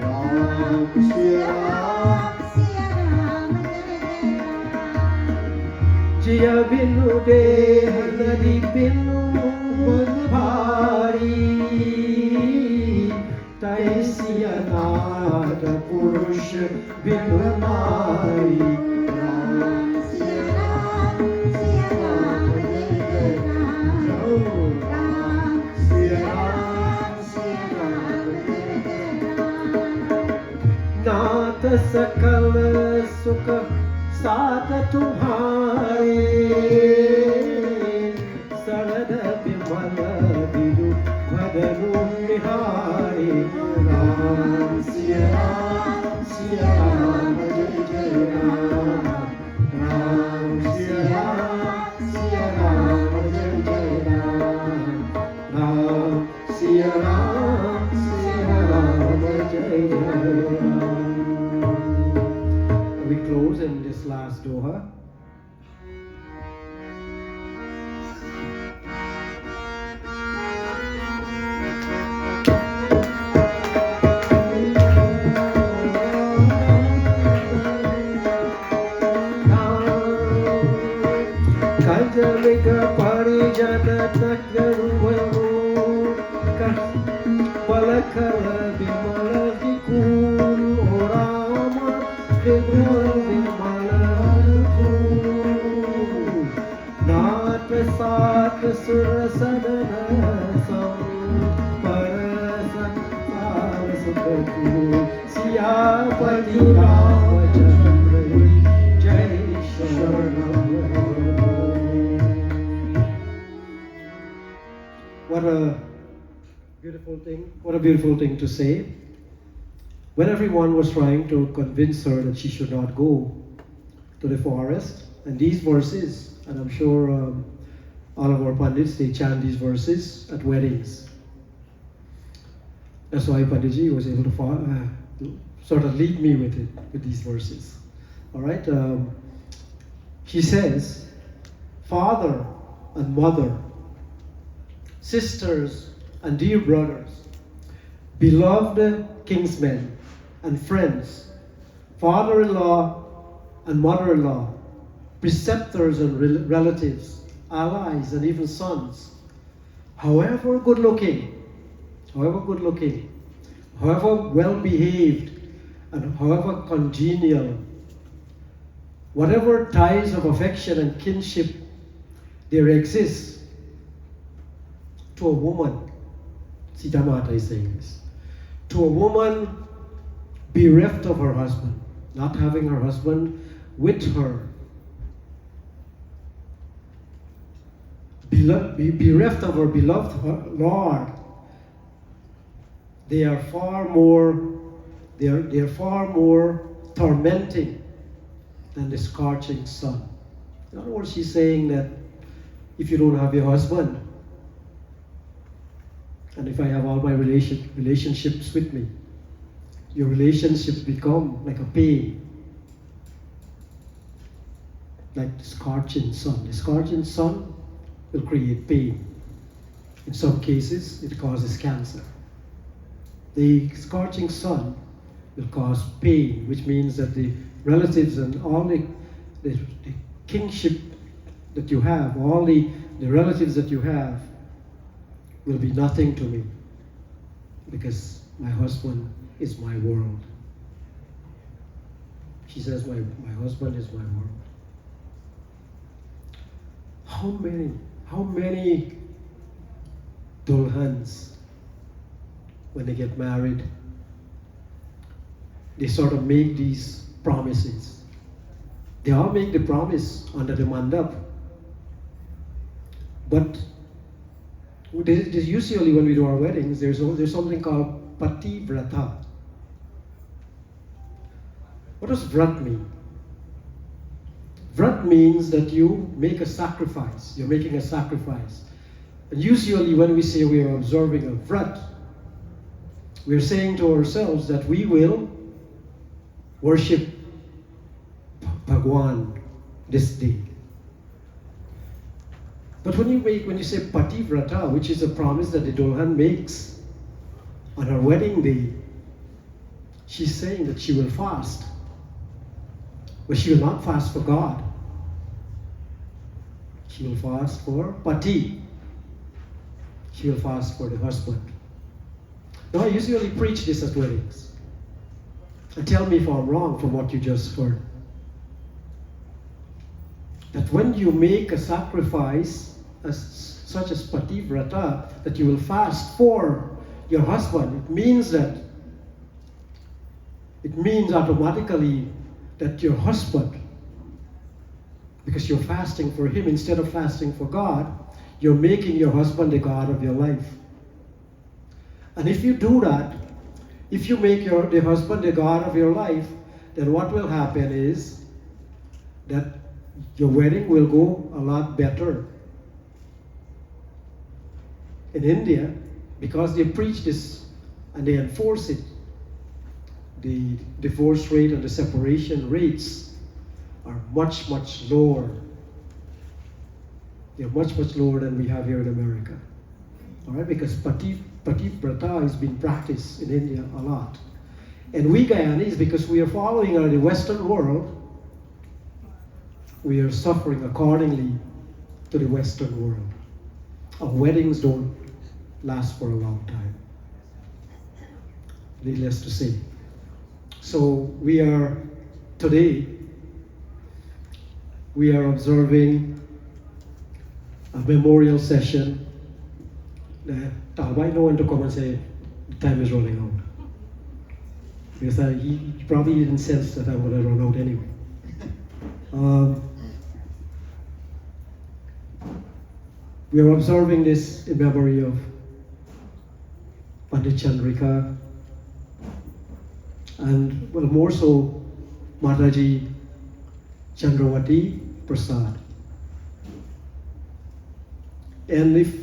[SPEAKER 4] राम सिया राम जिया बिनु देह नदी बिनु मन भारी तैसिया नार पुरुष बिनु नारी राम सिया राम जय जय राम सिया राम जय जय नाथ सकल सुख साथ तुम्हारे शरण विमल बिनु भदनु निहारे राम सिया राम जय जय राम सिया राम जय जय राम सिया राम जय जय Ram We close in this last doha. Kajaliga parijana takgaruvamu balakala bimala dikul orama dikul bimala dikul naat saat surasadana sam parasa sukhu siyapati ramachandra jai sharanam. What a beautiful thing to say. When everyone was trying to convince her that she should not go to the forest, and these verses, and I'm sure all of our Pandits, they chant these verses at weddings. That's why Panditji was able to sort of lead me with it, with these verses. All right. He says, father and mother, sisters and dear brothers, beloved kinsmen and friends, father-in-law and mother-in-law, preceptors and relatives, allies, and even sons, however good looking, however well behaved, and however congenial, whatever ties of affection and kinship there exists to a woman, Sita Mata is saying this, to a woman bereft of her husband, not having her husband with her, bereft of her beloved Lord, they are far more tormenting than the scorching sun. In other words, she's saying that if you don't have your husband, and if I have all my relationships with me, your relationships become like a pain, like the scorching sun. The scorching sun will create pain. In some cases, it causes cancer. The scorching sun will cause pain, which means that the relatives and all the kingship that you have, all the relatives that you have, will be nothing to me, because my husband is my world. She says, my husband is my world. How many dulhans, when they get married, they sort of make these promises. They all make the promise under the mandap. But usually when we do our weddings, there's something called pativrata. What does vrat mean? Vrat means that you make a sacrifice. You're making a sacrifice. And usually when we say we are observing a vrat, we're saying to ourselves that we will worship Bhagwan this day. But when you say pativrata, which is a promise that the Dulhan makes on her wedding day, she's saying that she will fast. But she will not fast for God. She will fast for Pati. She will fast for the husband. Now I usually preach this at weddings. And tell me if I'm wrong from what you just heard. That when you make a sacrifice, such as pativrata, that you will fast for your husband, it means automatically that your husband, because you're fasting for him instead of fasting for God, you're making your husband the God of your life. And if you do that, if you make the husband the God of your life, then what will happen is that your wedding will go a lot better. In India, because they preach this and they enforce it, the divorce rate and the separation rates are much, much lower. They're much, much lower than we have here in America. All right, because pativrata is being practiced in India a lot. And we Guyanese, because we are following the Western world, we are suffering accordingly to the Western world. Our weddings don't last for a long time, needless to say. So today, we are observing a memorial session. I know when to come and say, the time is running out. Because he probably didn't sense that I'm going to run out anyway. We are observing this in memory of Pandit Chandrika, and well, more so Mataji Chandrawati Prasad. And if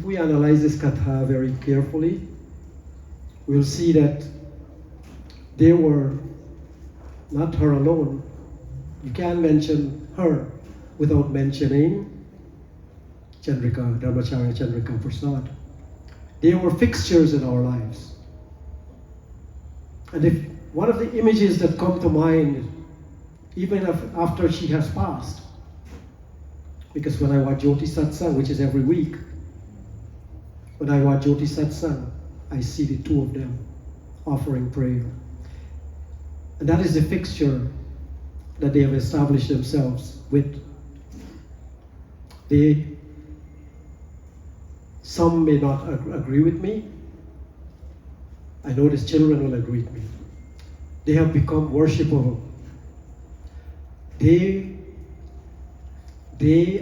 [SPEAKER 4] we analyze this katha very carefully, we'll see that they were not her alone. You can't mention her without mentioning Chandrika, Dharmacharya Chandrika Prasad. They were fixtures in our lives. And if one of the images that come to mind, even after she has passed, Because when I watch Jyoti Satsang, which is every week, when I watch Jyoti Satsang, I see the two of them offering prayer. And that is the fixture that they have established themselves with. Some may not agree with me. I know these children will agree with me. They have become worshipable. They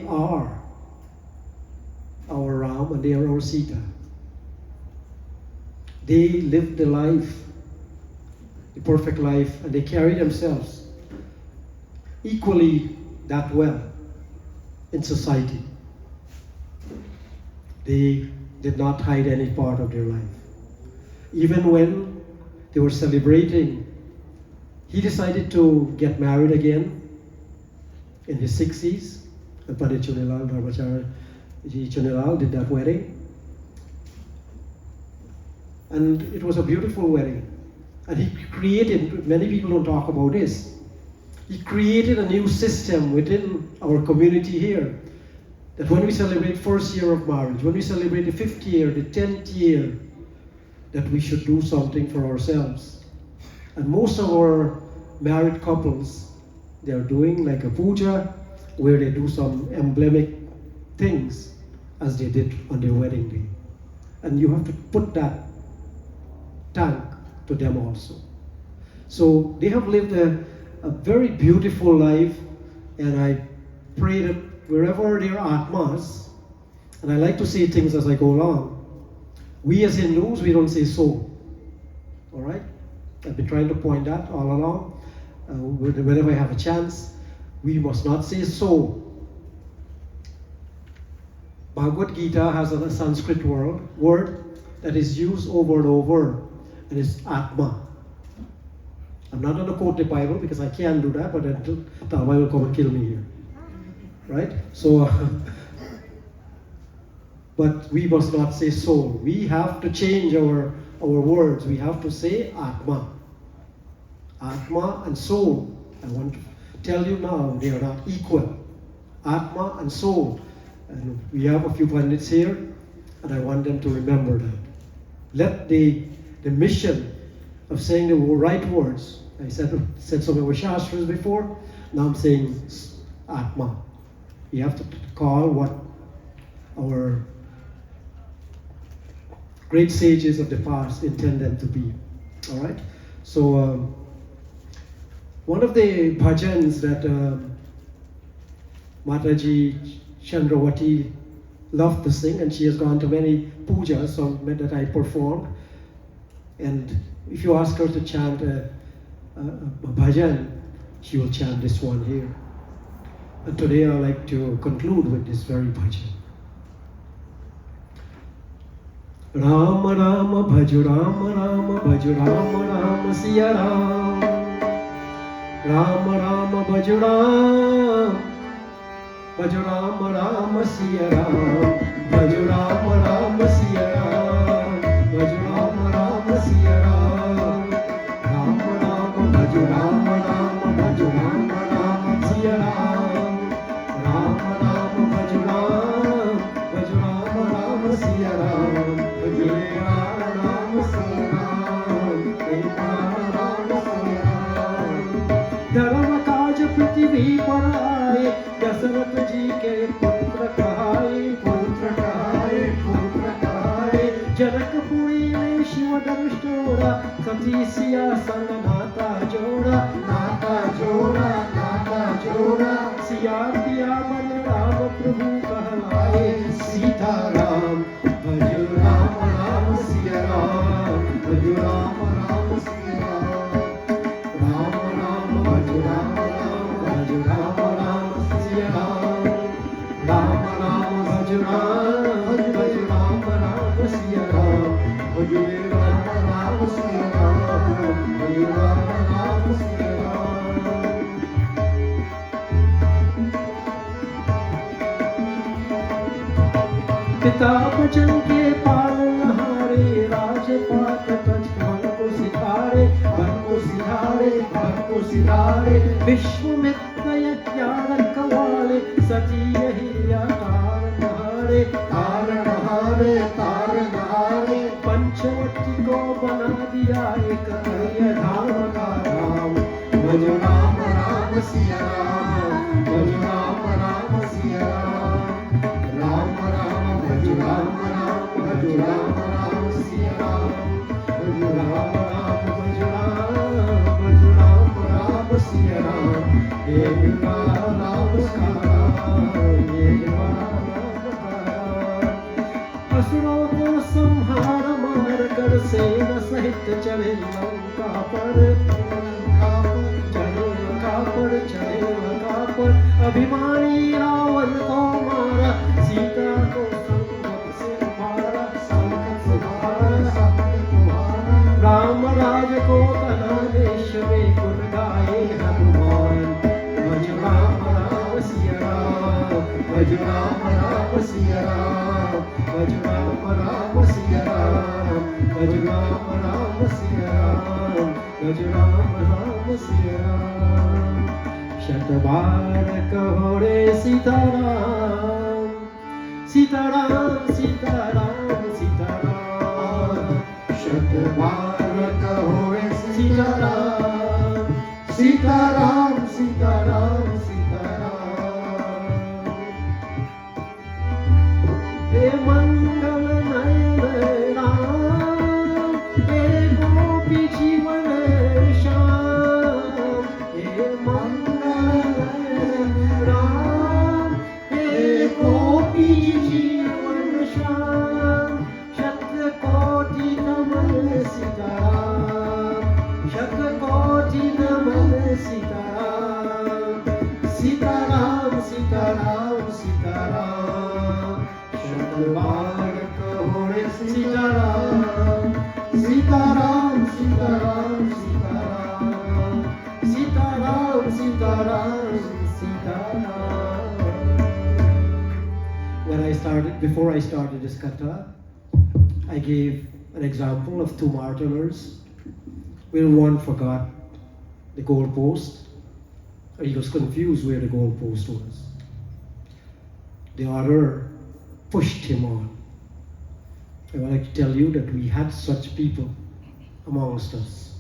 [SPEAKER 4] are our Ram and they are our Sita. They live the life, the perfect life, and they carry themselves equally that well in society. They did not hide any part of their life. Even when they were celebrating, he decided to get married again in his 60s. And Pandit Chunilal did that wedding. And it was a beautiful wedding. And he created, many people don't talk about this, he created a new system within our community here. That when we celebrate first year of marriage, when we celebrate the 5th year, the 10th year, that we should do something for ourselves. And most of our married couples, they are doing like a puja, where they do some emblematic things as they did on their wedding day. And you have to put that thank to them also. So they have lived a very beautiful life, and I pray that wherever their atmas, and I like to say things as I go along, we as Hindus, we don't say so. All right? I've been trying to point that all along. Whenever I have a chance, we must not say so. Bhagavad Gita has a Sanskrit word that is used over and over, and it's Atma. I'm not going to quote the Bible because I can't do that, but then the Bible will come and kill me here. Right? So, but we must not say soul. We have to change our words. We have to say Atma. Atma and soul. I want to tell you now, they are not equal. Atma and soul. And we have a few Pandits here, and I want them to remember that. Let the mission of saying the right words, I said some of our Shastras before, now I'm saying Atma. You have to call what our great sages of the past intend them to be. All right? So, one of the bhajans that Mataji Chandrawati loved to sing, and she has gone to many pujas that I performed. And if you ask her to chant a bhajan, she will chant this one here. And today I like to conclude with this very bhajan. Rama Rama Bhaju Rama Rama Bhaju Rama Rama Siya Ram. Rama Rama Bhaju Rama Rama Siya Ram. Bhaju Rama Rama Siya Ram. Bhaju Rama Rama Siya Ram. Rama Rama Bhaju Rama Rama Bhaju Rama Rama Siya Ram. Rama Rama Bhaju Rama Rama Siya Ram. Bhaju Rama Rama Siya Ram. Rama Rama Siya Ram. Dharma kaj prithvi par aaye, Dasharatha ji ke putra kahaye, putra kahaye, putra kahaye. Janakpuri mein Shiva dhanush toda, Sati siya sang nata joda, nata joda, nata joda. Siya piya man Ram Prabhu kahlaye, Sita Ram. Bhaju Rama Rama Siya Ram. Bhaju Rama Rama Siya Ram. Rama Rama Bhaju Rama Rama. Bhaju Rama Rama Siya Ram. Rama Rama Bhaju Rama. Bhaju Rama Rama Siya Ram. Bhaju Rama Rama Siya Ram. Bhaju Rama Rama Siya Ram. पिता बचन के पालनहारे, राजपाट तज मन को सिधारे, मन को सिधारे, मन को सिधारे। विश्व में ज्ञान कवाले, सती यही तारणहारे तारणहारे पंचवटी को बना दिया एक नया धाम का नाम भज राम राम सिया राम भज राम राम सिया राम राम भज राम राम भज राम राम सिया राम भज राम राम भज राम राम सिया राम ये नाम सारा ये नाम असुरों को संहार मार कर सेना सहित चले लंका पर चले लंका पर अभिमानी रावण को मारा सीता को संकट से मारा राम राज को तना देश में गुण गाए हनुमान भज राम राम सिया राम भज राम राम सिया राम भज राम राम सिया राम भज राम राम सिया राम भज राम राम सिया राम शतबार कहो रे सीताराम सीताराम सीताराम सीताराम शतबार कहो रे सीताराम सीताराम सीताराम सीताराम हे मंगल नयन राम हे गोपी जीवन श्याम हे मंगल नयन राम हे गोपी जीवन श्याम शतकोटि नमन सीताराम शतकोटि नमन सीताराम सीताराम सीताराम सीताराम शतबार कहो रे Sitaram Sitaram Sitaram Sitaram Sitaram Sitaram Sitaram Before I started this kata, I gave an example of two martyrers where one forgot the goalpost, or he was confused where the goalpost was. The other pushed him on. I would like to tell you that we had such people amongst us.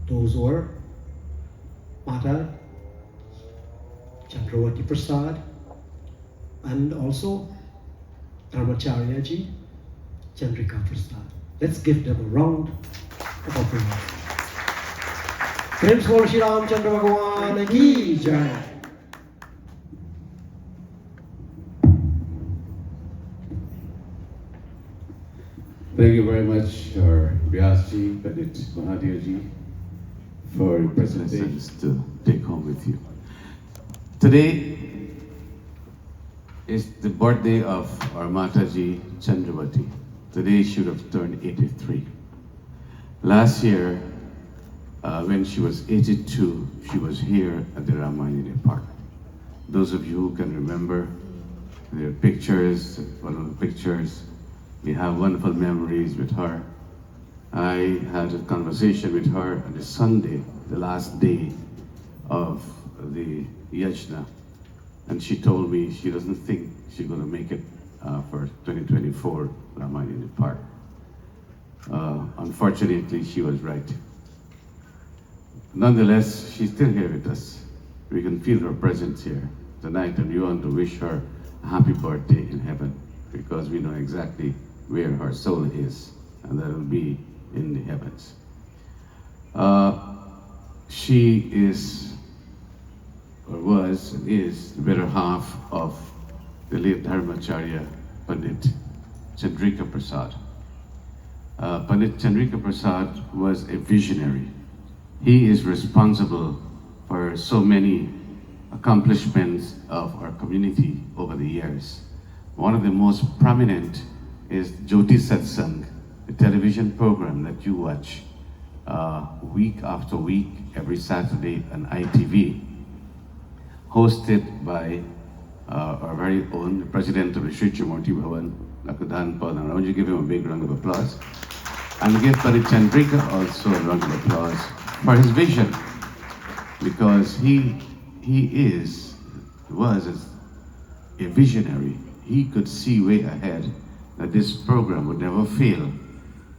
[SPEAKER 4] Those were Mata, Deopersaud, and also Dharmacharya ji, Chandrika Prasad. Let's give them a round of applause. Praise for Shri Ramchandra Bhagwan ki jai.
[SPEAKER 7] Thank you very much, our Vyaas ji, Pandit Mahadeo ji, for your presentations to take home with you. Today is the birthday of our Mataji Chandravati. Today she should have turned 83. Last year, when she was 82, she was here at the Ramayan Park. Those of you who can remember, there are pictures, one of the pictures. We have wonderful memories with her. I had a conversation with her on the Sunday, the last day of the Yajna, and she told me she doesn't think she's going to make it for 2024 Ramayan Park. Unfortunately, she was right. Nonetheless, she's still here with us. We can feel her presence here tonight, and we want to wish her a happy birthday in heaven, because we know exactly where her soul is, and that will be in the heavens. She is, or was, and is the better half of the late Dharmacharya Pandit Chandrika Prasad. Pandit Chandrika Prasad was a visionary. He is responsible for so many accomplishments of our community over the years. One of the most prominent is Jyoti Satsang, the television program that you watch week after week, every Saturday on ITV, hosted by our very own the president of the Sri Chimurti Bhavan, Dr. Dan Paul. I want you to give him a big round of applause. And give Pandit Chandrika also a round of applause for his vision, because he was a visionary. he could see way ahead that this program would never fail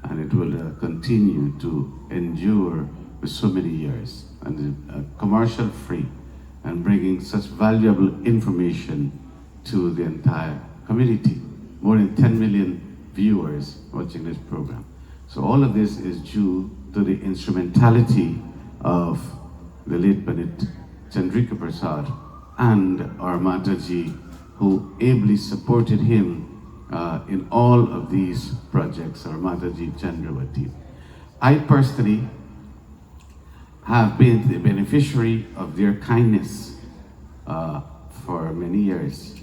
[SPEAKER 7] and it will continue to endure for so many years and commercial free and bringing such valuable information to the entire community. More than 10 million viewers watching this program. So all of this is due to the instrumentality of the late Pandit Deopersaud and our Mataji, who ably supported him in all of these projects, our Mataji Chandrawati. I personally have been the beneficiary of their kindness for many years.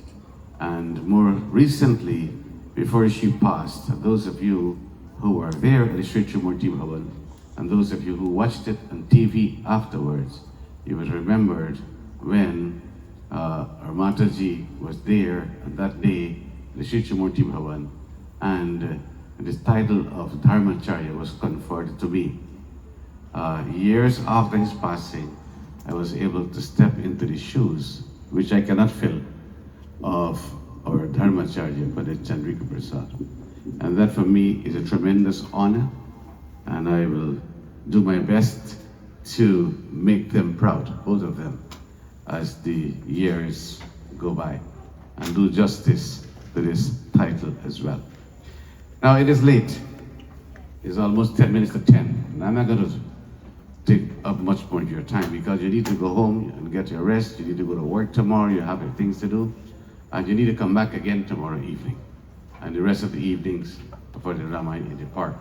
[SPEAKER 7] And more recently, before she passed, those of you who were there at the Sri Murti Bhavan, and those of you who watched it on TV afterwards, you would remembered when our Mataji was there on that day, the Sri Murti Bhavan, and the title of Dharmacharya was conferred to me. Years after his passing, I was able to step into the shoes, which I cannot fill, of our Dharmacharya, Pandit Deopersaud. And that for me is a tremendous honor, and I will do my best to make them proud, both of them, as the years go by, and do justice to this title as well. Now it is late. It's almost 10 minutes to 10, and I'm not going to take up much more of your time because you need to go home and get your rest. You need to go to work tomorrow. You have your things to do, and you need to come back again tomorrow evening, and the rest of the evenings for the Ramayan in the park.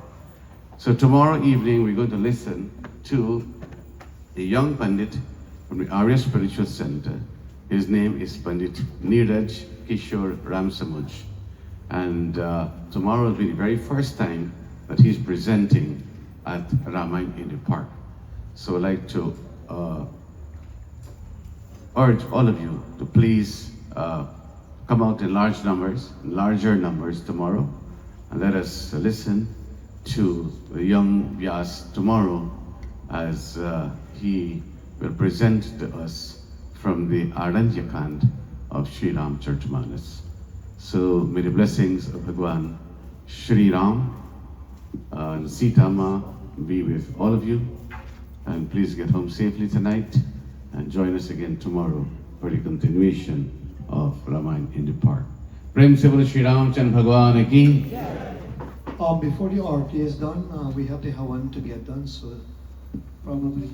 [SPEAKER 7] So tomorrow evening we're going to listen to a young Pandit from the Arya Spiritual Center. His name is Pandit Neeraj Kishore Ramsamuj, and tomorrow will be the very first time that he's presenting at Ramayan in the park. So I'd like to urge all of you to please come out in larger numbers tomorrow, and let us listen to the young Vyaas tomorrow as he will present to us from the Aranyakand of Sri Ram Chartamanas. So may the blessings of Bhagwan Sri Ram and Sita Ma be with all of you, and please get home safely tonight and join us again tomorrow for the continuation of Ramayan in the park. Prem se bolo Shri Ram Chandra Bhagwan ki.
[SPEAKER 1] Before the arti is done, we have the Havan to get done, so probably.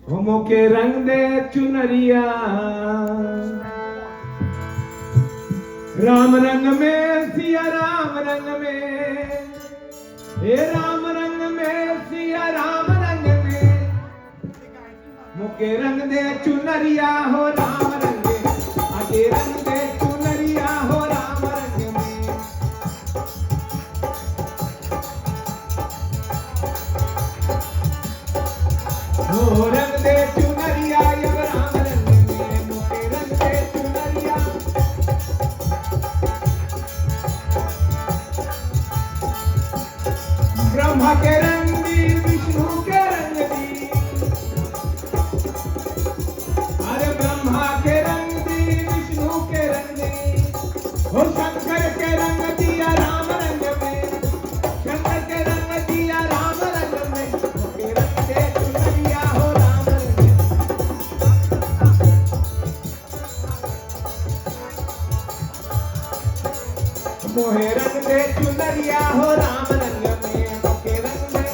[SPEAKER 8] होमो के रंग दे चुनरिया राम रंग में सिया राम रंग में हे राम रंग में सिया राम रंग में मुके रंग दे चुनरिया हो राम रंग में आगे रंग दे चुनरिया हो राम रंग में हो रंग दे चुनरिया ये राम रंग में मुके रंग दे चुनरिया ब्रह्मा के रंग दी विष्णु के रंग दी अरे ब्रह्मा के रंग दी विष्णु के रंग दी हो शंकर के रंग दिया राम रंग में शंकर के रंग दिया राम रंग में मुके रंग दे चुनरिया हो राम रंग में मोहे रंग दे चुनरिया हो राम रंग में मुके रंग दे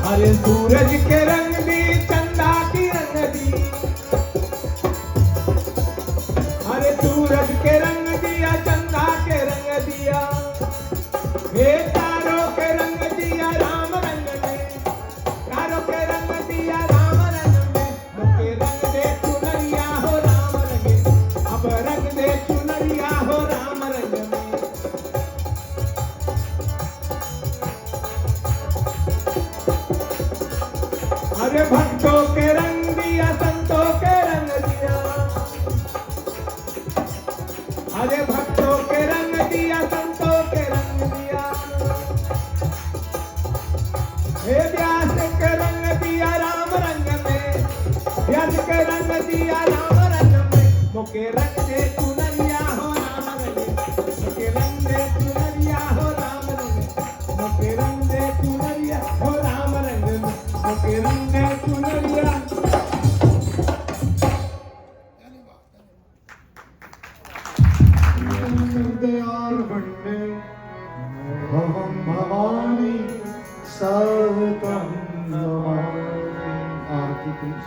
[SPEAKER 8] अरे सूरज के रंग दी चंदा की रंग दी अरे सूरज के रंग दिया चंदा के रंग दिया हे तारों के रंग दिया राम रंग में तारों के रंग दिया राम रंग में मुके रंग दे चुनरिया हो राम रंग में अब रंग दे चुनरिया हो राम रंग में अरे भक्तों के रंग दिया संतों के रंग दिया दिया राम रंग में मोके रंग दे चुनरिया हो राम रंग में मोके रंग दे चुनरिया हो राम रंग में मोके रंग दे चुनरिया हो राम रंग में मोके रंग दे चुनरिया
[SPEAKER 1] दयाल बंदे भवम भवानी सर्वतम नमामि। आरती प्लीज।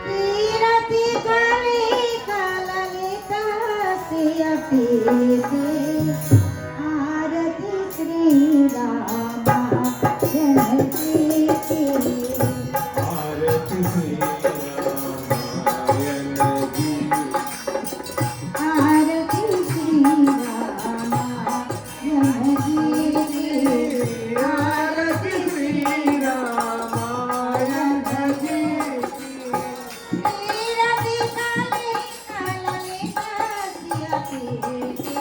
[SPEAKER 5] कीरति कवि कललिता सियपीति आरति श्री रामा जनकी की
[SPEAKER 8] आरती श्री रामायण की
[SPEAKER 5] आरती श्री रामा जनकी की
[SPEAKER 8] आरती श्री रामायण की
[SPEAKER 5] कीरति कवि कललिता सियपीति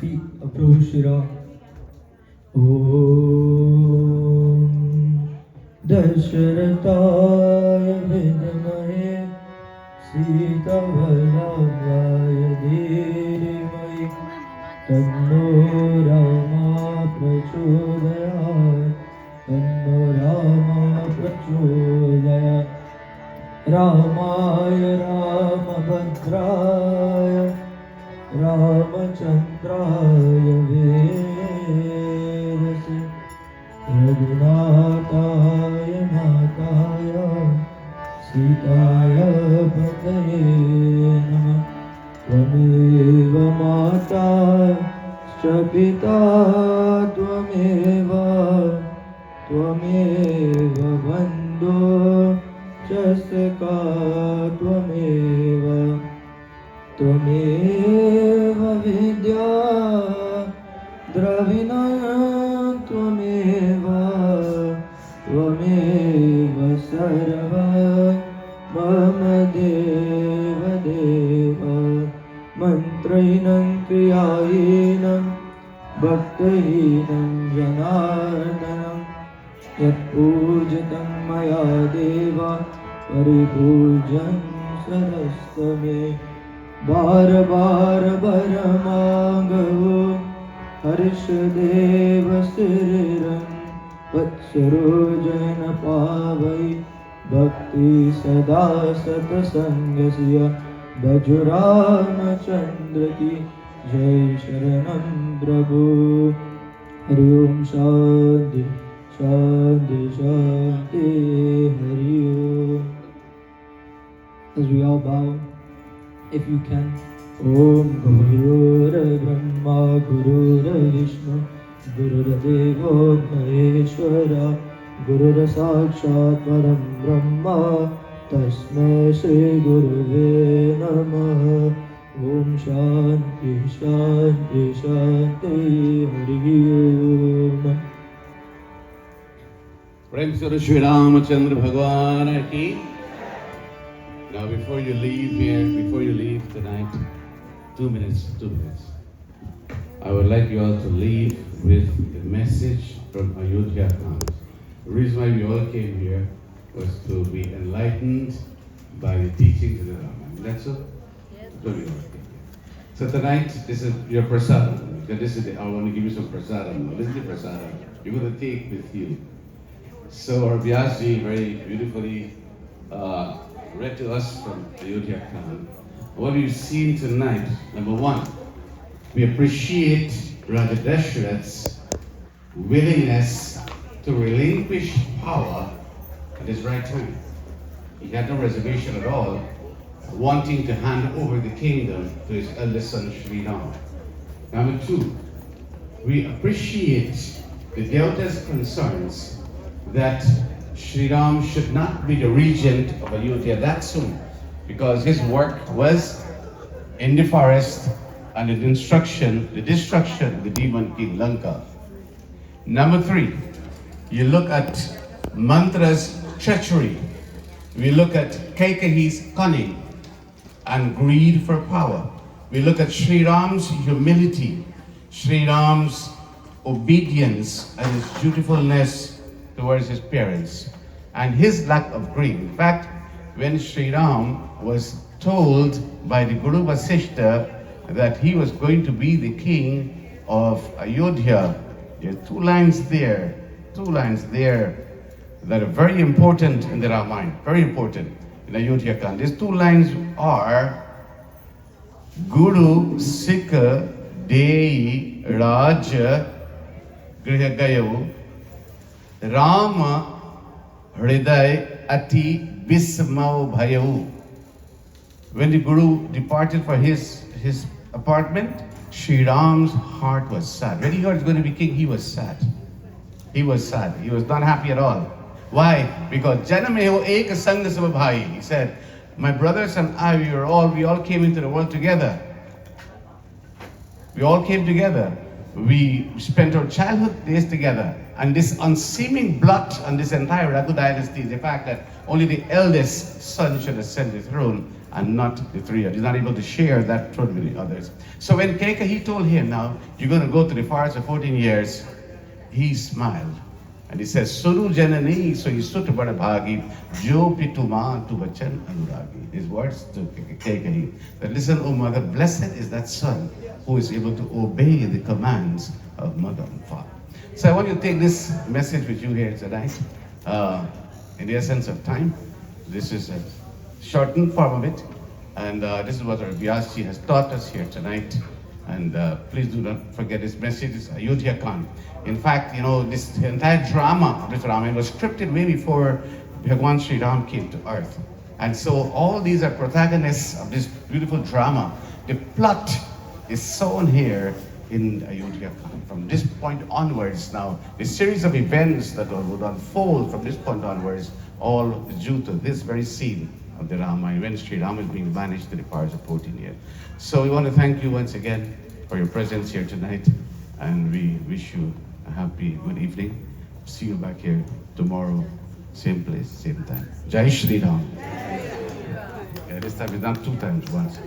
[SPEAKER 8] feet approach Shri Ram. Om Dasharataya Vidmahe Sita Vallabhaya Dhimai Tanno Rama Prachodayat Tanno Rama Prachodayat Ramaya Ramabhadraya Ramachandraya Vedase Raghunataya Nataya Sitaya Pataye Namah Tvameva Mata Pita Tvameva Tvameva Bandhu Jasaka Tvameva Tvameva Vidya Dravinaya Tvameva Tvameva Sarva Mama Deva Deva Mantrainam Kriyainam Bhaktahinam Janardanam Yat Pujatam Maya Deva Paripujan Sarastame Bar Bar Baramagavu Harshadeva Siriram Vatsarojana Pavai Bhakti Sada Satasangasya Bajurama Chandra Ki Jai Sharanam Prabhu Hari Om Shanti Shanti Shanti Hari Om. As we all bow, if you can. Om Gurur Brahma Gurur Vishnu Gurur Devo Maheshwara Gurur Sakshat Param Brahma Tasmai Shri Guruve Namaha. Om Shanti Shanti Shanti Hari Om.
[SPEAKER 7] Prem Sura Shri Ramachandra Bhagwan ki. Now before you leave here, before you leave tonight, 2 minutes. I would like you all to leave with a message from Ayodhya Khan. The reason why we all came here was to be enlightened by the teachings of the Ramayan. That's all? So we all came here. So tonight, this is your prasadam. Because this is I want to give you some prasadam. Now, this is the prasadam you're going to take with you. So our Vyaas very beautifully read to us from Ayodhya Khan. What we've seen tonight, number one, we appreciate Raja Dasharatha's willingness to relinquish power at his right time. He had no reservation at all, wanting to hand over the kingdom to his eldest son Sri Ram. Number two, we appreciate the Deota's concerns that Sri Ram should not be the regent of Ayodhya that soon, because his work was in the forest and the destruction of the demon king Lanka. Number three, you look at Manthara's treachery. We look at Kaikeyi's cunning and greed for power. We look at Sri Ram's humility, Sri Ram's obedience and his dutifulness towards his parents, and his lack of greed. In fact, when Sri Ram was told by the Guru Vasishta that he was going to be the king of Ayodhya, there are two lines there that are very important in the Ramayana, very important in Ayodhya Khan. These two lines are Guru Sikha Dei Raja Grihagayo Rama Hriday Ati Bismau Bhayahu. When the Guru departed for his apartment, Sri Ram's heart was sad. When he heard he was going to be king, he was sad. He was sad. He was not happy at all. Why? Because Janameho Ek Sangha Sabhabhai. He said, my brothers and I, we all came into the world together. We all came together. We spent our childhood days together. And this unseeming blot on this entire Raghu dynasty is the fact that only the eldest son should ascend the throne, and not the 3 years. He's not able to share that truth with the others. So when Kekahi told him, now, you're going to go to the forest for 14 years, he smiled. And he says, Suru Janani, so he stood to Bhagi, Jo Pituma tu Vachan Anuragi. His words to Kekahi, that listen, O mother, blessed is that son who is able to obey the commands of mother and father. So I want you to take this message with you here tonight. In the essence of time, this is a shortened form of it. And this is what our Vyaas has taught us here tonight. And please do not forget this message is Ayodhya Khan. In fact, you know, this entire drama of this Ramayan was scripted way before Bhagwan Sri Ram came to earth. And so all these are protagonists of this beautiful drama. The plot is sown here in Ayodhya Khan. From this point onwards now, the series of events that would unfold from this point onwards, all is due to this very scene of the Ramayan, when Sri Ram is being banished to the forest of 14 years. So we want to thank you once again for your presence here tonight, and we wish you a happy, good evening. See you back here tomorrow, same place, same time. Jai Shri Ram. Yeah, this time it's done 2 times once.